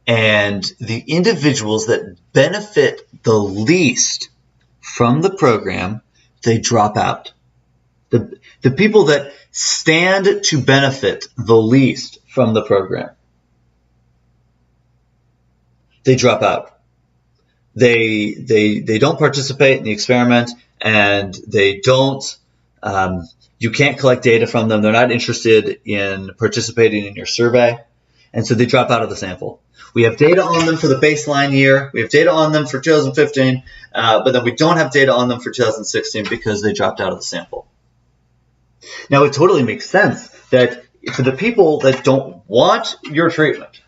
and the individuals that benefit the least from the program, they drop out. The people that stand to benefit the least from the program, they drop out. They don't participate in the experiment, and they don't. You can't collect data from them. They're not interested in participating in your survey, and so they drop out of the sample. We have data on them for the baseline year. We have data on them for 2015, but then we don't have data on them for 2016 because they dropped out of the sample. Now, it totally makes sense that for the people that don't want your treatment,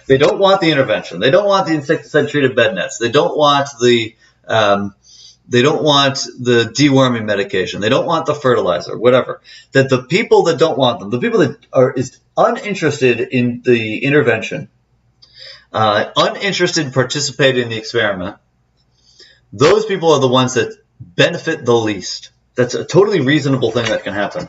they don't want the intervention, they don't want the insecticide-treated bed nets, they don't want the deworming medication, they don't want the fertilizer, whatever. That the people that don't want them, the people that are uninterested in the intervention, uninterested in participating in the experiment, those people are the ones that benefit the least. That's a totally reasonable thing that can happen.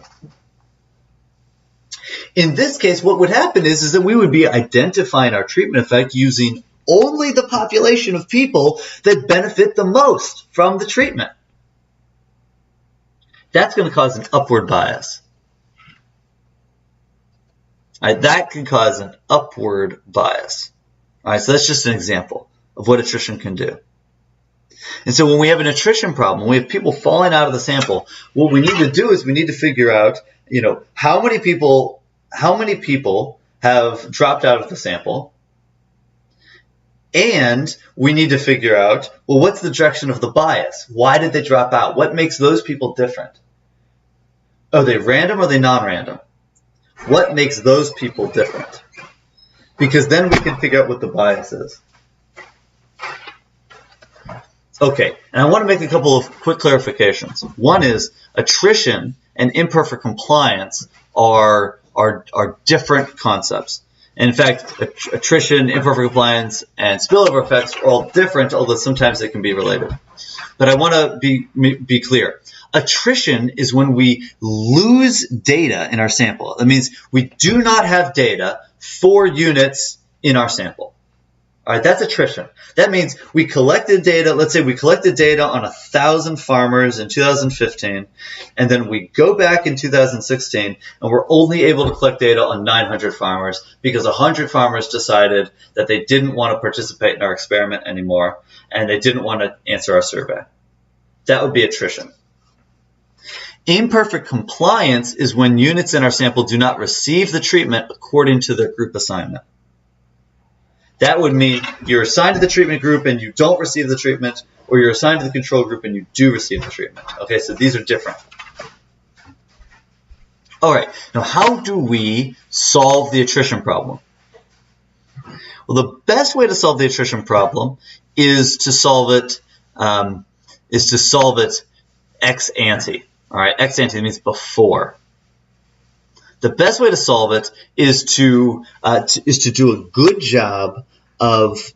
In this case, what would happen is that we would be identifying our treatment effect using only the population of people that benefit the most from the treatment. That's going to cause an upward bias. All right, that can cause an upward bias. All right, so that's just an example of what attrition can do. And so when we have an attrition problem, when we have people falling out of the sample, what we need to do is we need to figure out, how many people have dropped out of the sample, And we need to figure out, well, what's the direction of the bias? Why did they drop out? What makes those people different? Are they random or are they non-random? What makes those people different? Because then we can figure out what the bias is. Okay, and I want to make a couple of quick clarifications. One is attrition and imperfect compliance are different concepts. And in fact, attrition, imperfect compliance, and spillover effects are all different, although sometimes they can be related. But I want to be clear. Attrition is when we lose data in our sample. That means we do not have data for units in our sample. All right, that's attrition. That means we collected data. Let's say we collected data on 1,000 farmers in 2015, and then we go back in 2016, and we're only able to collect data on 900 farmers because 100 farmers decided that they didn't want to participate in our experiment anymore, and they didn't want to answer our survey. That would be attrition. Imperfect compliance is when units in our sample do not receive the treatment according to their group assignment. That would mean you're assigned to the treatment group and you don't receive the treatment, or you're assigned to the control group and you do receive the treatment. Okay, so these are different. All right, now how do we solve the attrition problem? Well, the best way to solve the attrition problem is to solve it ex ante. All right, ex ante means before. The best way to solve it is to do a good job of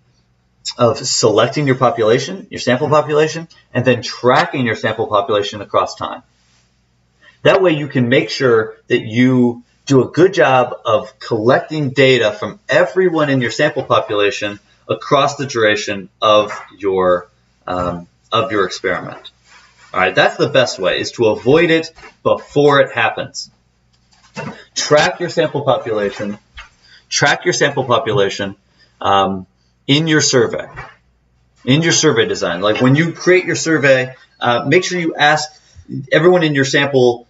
selecting your population, your sample population, and then tracking your sample population across time. That way you can make sure that you do a good job of collecting data from everyone in your sample population across the duration of your experiment. All right, that's the best way, is to avoid it before it happens. Track your sample population. Track your sample population in your survey. In your survey design. Like when you create your survey, make sure you ask everyone in your sample,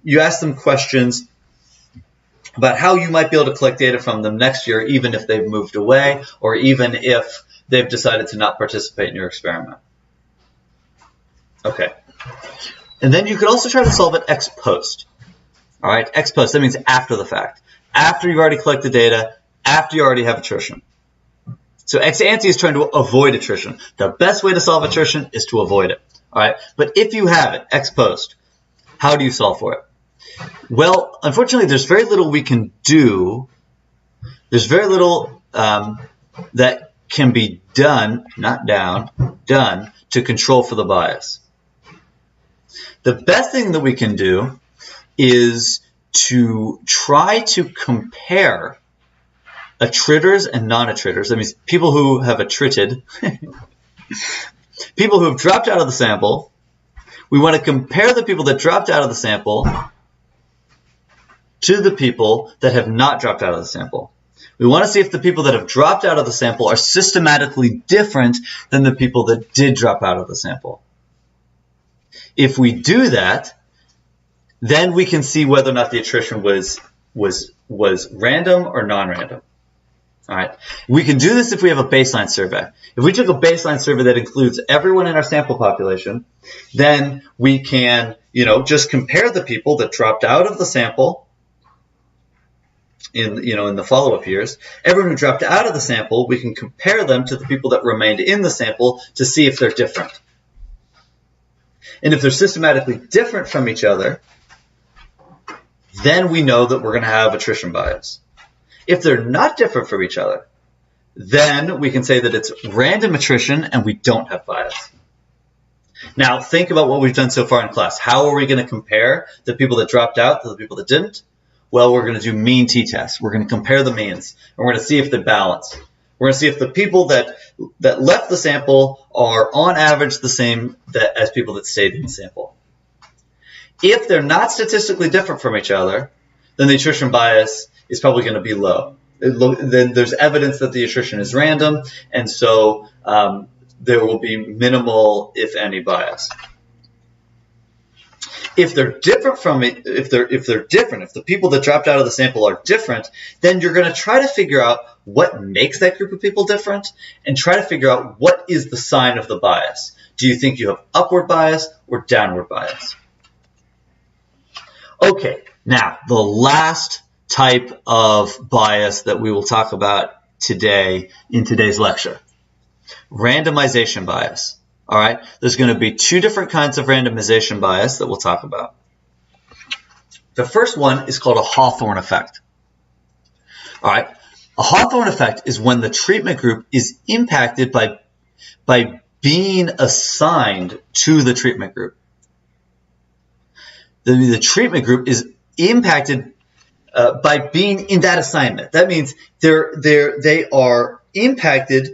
you ask them questions about how you might be able to collect data from them next year, even if they've moved away or even if they've decided to not participate in your experiment. Okay. And then you could also try to solve it ex post. All right, ex post, that means after the fact. After you've already collected data, after you already have attrition. So ex ante is trying to avoid attrition. The best way to solve attrition is to avoid it. All right, but if you have it, ex post, how do you solve for it? Well, unfortunately, there's very little we can do. There's very little that can be done, not down, done to control for the bias. The best thing that we can do is to try to compare attritters and non-attritters. That means people who have attrited, people who have dropped out of the sample. We want to compare the people that dropped out of the sample to the people that have not dropped out of the sample. We want to see if the people that have dropped out of the sample are systematically different than the people that did drop out of the sample. If we do that, then we can see whether or not the attrition was random or non-random. All right. We can do this if we have a baseline survey. If we took a baseline survey that includes everyone in our sample population, then we can, just compare the people that dropped out of the sample in the follow-up years. Everyone who dropped out of the sample, we can compare them to the people that remained in the sample to see if they're different. And if they're systematically different from each other, then we know that we're going to have attrition bias. If they're not different from each other, then we can say that it's random attrition and we don't have bias. Now, think about what we've done so far in class. How are we going to compare the people that dropped out to the people that didn't? Well, we're going to do mean t-tests. We're going to compare the means, and we're going to see if they're balanced. We're going to see if the people that left the sample are on average the same as people that stayed in the sample. If they're not statistically different from each other, then the attrition bias is probably going to be low. Then there's evidence that the attrition is random, and so there will be minimal, if any, bias. If they're different from it, if the people that dropped out of the sample are different, then you're going to try to figure out what makes that group of people different and try to figure out what is the sign of the bias. Do you think you have upward bias or downward bias? Okay, now the last type of bias that we will talk about today in today's lecture, randomization bias. All right, there's going to be two different kinds of randomization bias that we'll talk about. The first one is called a Hawthorne effect. All right, a Hawthorne effect is when the treatment group is impacted by being assigned to the treatment group. The treatment group is impacted by being in that assignment. That means they are impacted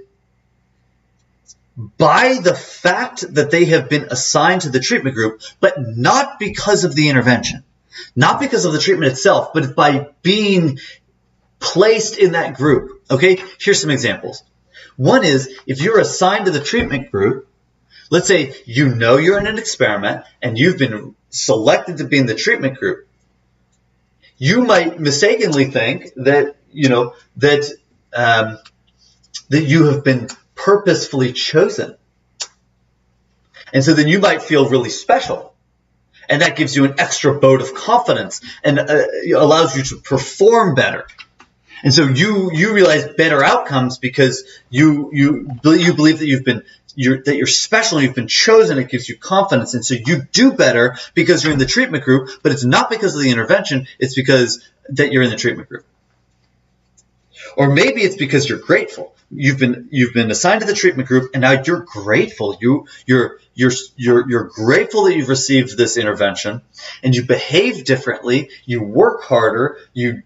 by the fact that they have been assigned to the treatment group, but not because of the intervention, not because of the treatment itself, but by being placed in that group. Okay, here's some examples. One is if you're assigned to the treatment group, let's say you know you're in an experiment and you've been selected to be in the treatment group. You might mistakenly think that that you have been purposefully chosen. And so then you might feel really special. And that gives you an extra vote of confidence and allows you to perform better. And so you realize better outcomes because you believe that you're special and you've been chosen. It gives you confidence. And so you do better because you're in the treatment group, but it's not because of the intervention, it's because that you're in the treatment group. Or maybe it's because you're grateful. You've been assigned to the treatment group, and now you're grateful. You're grateful that you've received this intervention, and you behave differently. You work harder. You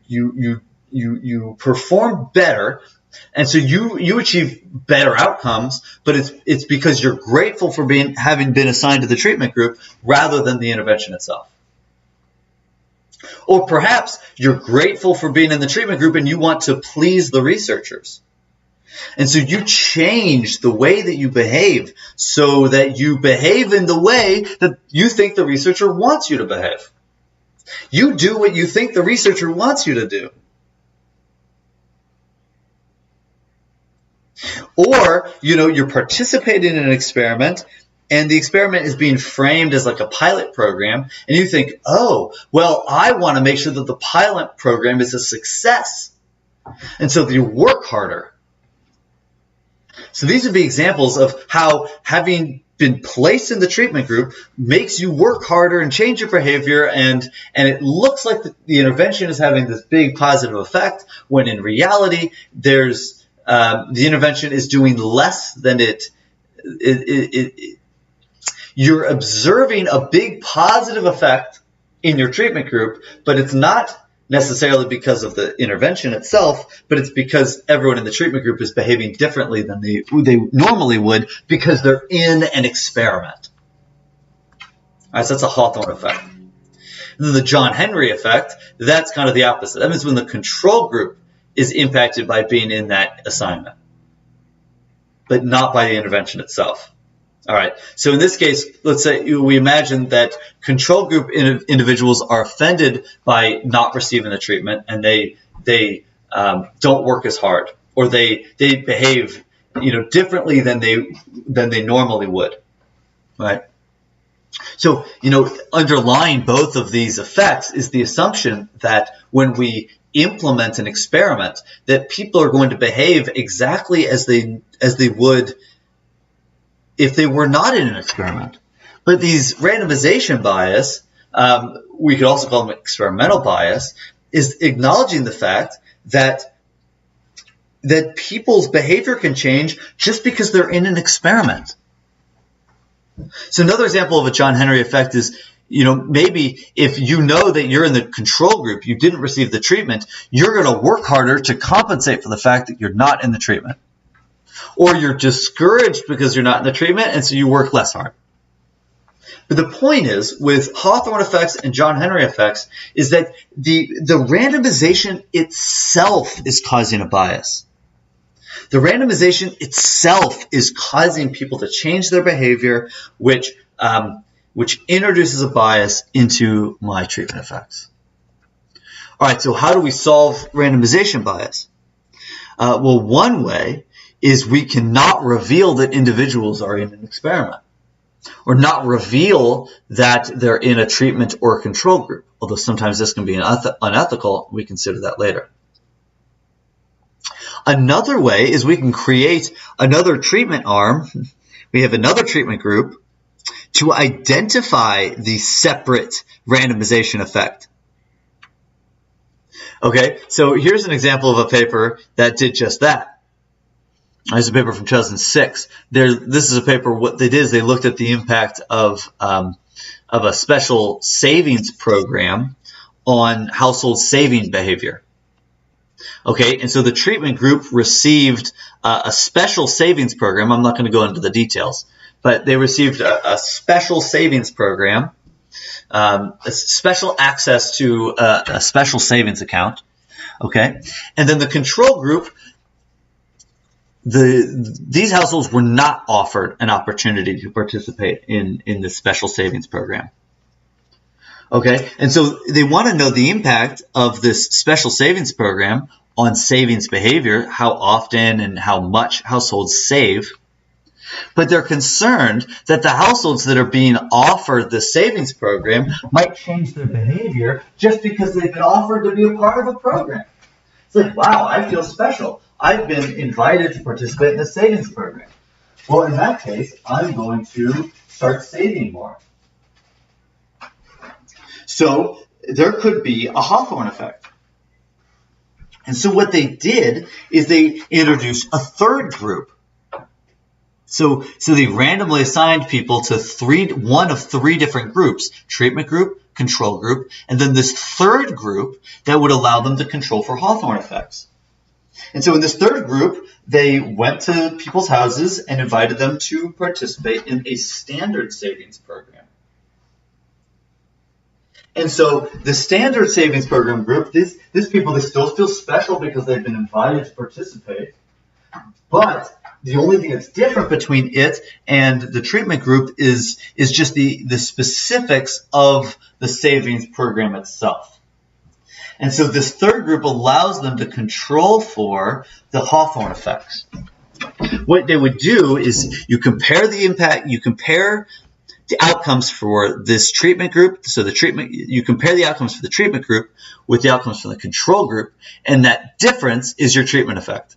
perform better, and so you achieve better outcomes. But it's because you're grateful for having been assigned to the treatment group rather than the intervention itself. Or perhaps you're grateful for being in the treatment group and you want to please the researchers. And so you change the way that you behave so that you behave in the way that you think the researcher wants you to behave. You do what you think the researcher wants you to do. Or, you're participating in an experiment and the experiment is being framed as like a pilot program, and you think, oh, well, I want to make sure that the pilot program is a success. And so you work harder. So these would be examples of how having been placed in the treatment group makes you work harder and change your behavior, and it looks like the intervention is having this big positive effect, when in reality, the intervention is doing less than you're observing a big positive effect in your treatment group, but it's not necessarily because of the intervention itself, but it's because everyone in the treatment group is behaving differently than they normally would because they're in an experiment. All right, so that's a Hawthorne effect. And then the John Henry effect, that's kind of the opposite. That means when the control group is impacted by being in that assignment, but not by the intervention itself. All right, so in this case, let's say we imagine that control group individuals are offended by not receiving the treatment, and they don't work as hard, or they behave differently than they normally would, right? So underlying both of these effects is the assumption that when we implement an experiment, that people are going to behave exactly as they would if they were not in an experiment. But these randomization bias, we could also call them experimental bias, is acknowledging the fact that people's behavior can change just because they're in an experiment. So another example of a John Henry effect is, maybe if you know that you're in the control group, you didn't receive the treatment, you're going to work harder to compensate for the fact that you're not in the treatment. Or you're discouraged because you're not in the treatment, and so you work less hard. But the point is, with Hawthorne effects and John Henry effects, is that the randomization itself is causing a bias. The randomization itself is causing people to change their behavior, which which introduces a bias into my treatment effects. All right, so how do we solve randomization bias? Well, one way is we cannot reveal that individuals are in an experiment, or not reveal that they're in a treatment or control group, although sometimes this can be unethical. We consider that later. Another way is we can create another treatment arm. We have another treatment group to identify the separate randomization effect. Okay, so here's an example of a paper that did just that. There's a paper from 2006. This is a paper, what they did is they looked at the impact of a special savings program on household saving behavior. Okay, and so the treatment group received a special savings program. I'm not going to go into the details, but they received a special savings program, a special access to a special savings account. Okay, and then the control group, these households were not offered an opportunity to participate in this special savings program. Okay, and so they want to know the impact of this special savings program on savings behavior, how often and how much households save. But they're concerned that the households that are being offered the savings program might change their behavior just because they've been offered to be a part of a program. It's like, wow, I feel special. I've been invited to participate in the savings program. Well, in that case, I'm going to start saving more. So there could be a Hawthorne effect. And so what they did is they introduced a third group. So they randomly assigned people to one of three different groups: treatment group, control group, and then this third group that would allow them to control for Hawthorne effects. And so in this third group, they went to people's houses and invited them to participate in a standard savings program. And so the standard savings program group, these people, they still feel special because they've been invited to participate. But the only thing that's different between it and the treatment group is just the specifics of the savings program itself. And so this third group allows them to control for the Hawthorne effects. What they would do is you compare the impact, you compare the outcomes for this treatment group. So you compare the outcomes for the treatment group with the outcomes for the control group, and that difference is your treatment effect.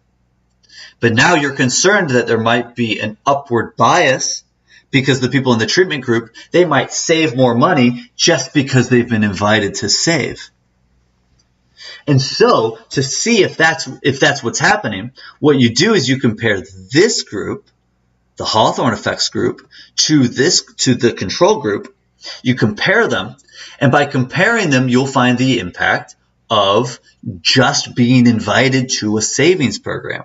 But now you're concerned that there might be an upward bias because the people in the treatment group, they might save more money just because they've been invited to save. And so to see if that's what's happening, what you do is you compare this group, the Hawthorne effects group, to the control group. You compare them, and by comparing them, you'll find the impact of just being invited to a savings program.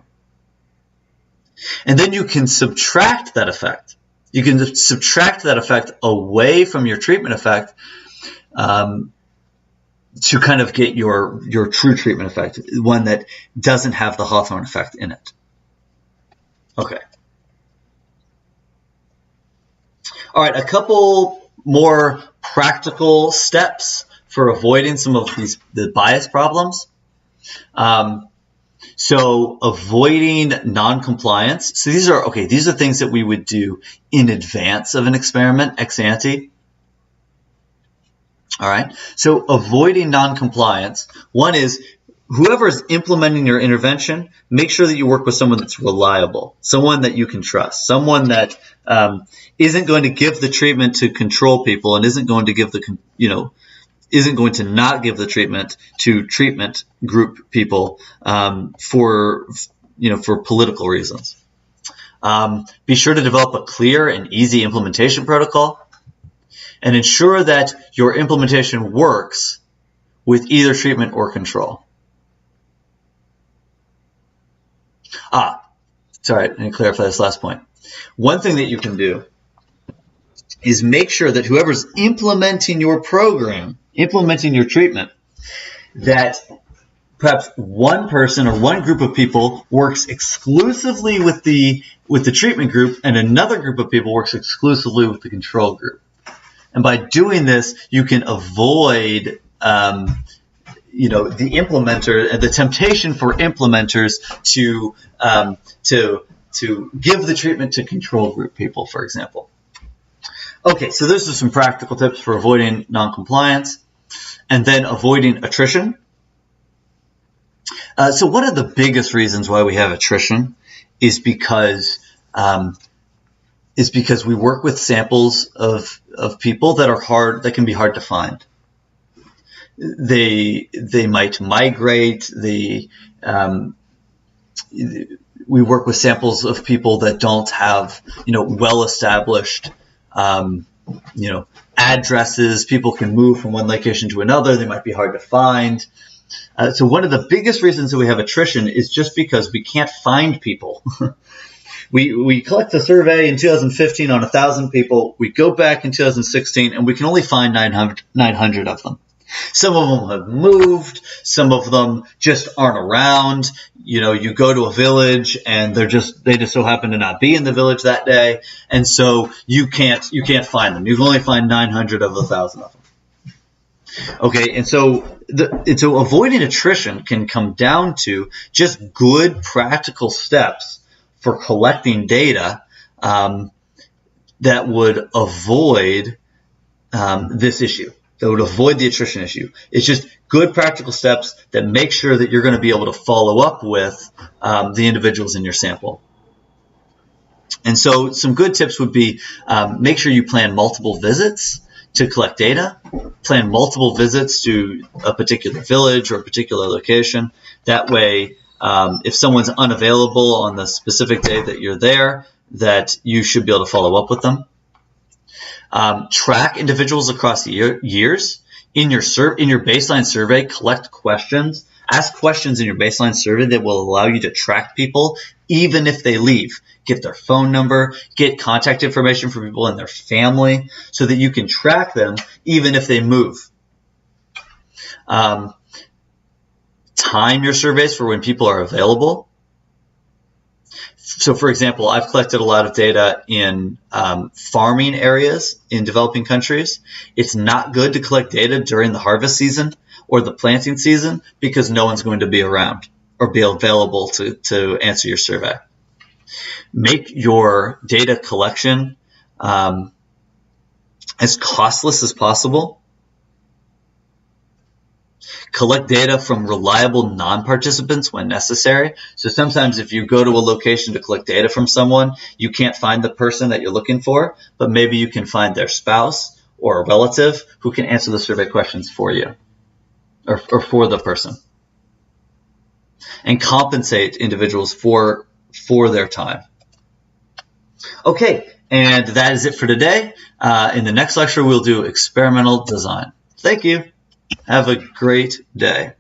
And then you can subtract that effect. You can subtract that effect away from your treatment effect to kind of get your true treatment effect, one that doesn't have the Hawthorne effect in it. Okay. All right, a couple more practical steps for avoiding some of the bias problems. So avoiding non-compliance. So these are things that we would do in advance of an experiment, ex ante. All right. So avoiding non-compliance. One is whoever is implementing your intervention, make sure that you work with someone that's reliable, someone that you can trust, someone that isn't going to give the treatment to control people and isn't going to give isn't going to not give the treatment to treatment group people for political reasons. Be sure to develop a clear and easy implementation protocol, and ensure that your implementation works with either treatment or control. Sorry, let me clarify this last point. One thing that you can do is make sure that whoever's implementing your program, implementing your treatment, that perhaps one person or one group of people works exclusively with the treatment group and another group of people works exclusively with the control group. And by doing this, you can avoid the implementer and the temptation for implementers to give the treatment to control group people, for example. Okay, so those are some practical tips for avoiding noncompliance and then avoiding attrition. So one of the biggest reasons why we have attrition is because we work with samples of people that can be hard to find. They might migrate. We work with samples of people that don't have well-established addresses. People can move from one location to another. They might be hard to find. So one of the biggest reasons that we have attrition is just because we can't find people. We collect a survey in 2015 on 1,000 people. We go back in 2016 and we can only find 900 of them. Some of them have moved. Some of them just aren't around. You go to a village and they just so happen to not be in the village that day, and so you can't find them. You can only find 900 of 1,000 of them. Okay, and so avoiding attrition can come down to just good practical steps for collecting data that would avoid this issue. That would avoid the attrition issue. It's just good practical steps that make sure that you're going to be able to follow up with the individuals in your sample. And so some good tips would be make sure you plan multiple visits to collect data, plan multiple visits to a particular village or a particular location. That way, if someone's unavailable on the specific day that you're there, that you should be able to follow up with them. Track individuals across the years. In your baseline survey, collect questions. Ask questions in your baseline survey that will allow you to track people even if they leave. Get their phone number, get contact information for people and their family so that you can track them even if they move. Time your surveys for when people are available. So, for example, I've collected a lot of data in farming areas in developing countries. It's not good to collect data during the harvest season or the planting season because no one's going to be around or be available to answer your survey. Make your data collection as costless as possible. Collect data from reliable non-participants when necessary. So sometimes if you go to a location to collect data from someone, you can't find the person that you're looking for, but maybe you can find their spouse or a relative who can answer the survey questions for you or for the person. And compensate individuals for their time. Okay, and that is it for today. In the next lecture, we'll do experimental design. Thank you. Have a great day.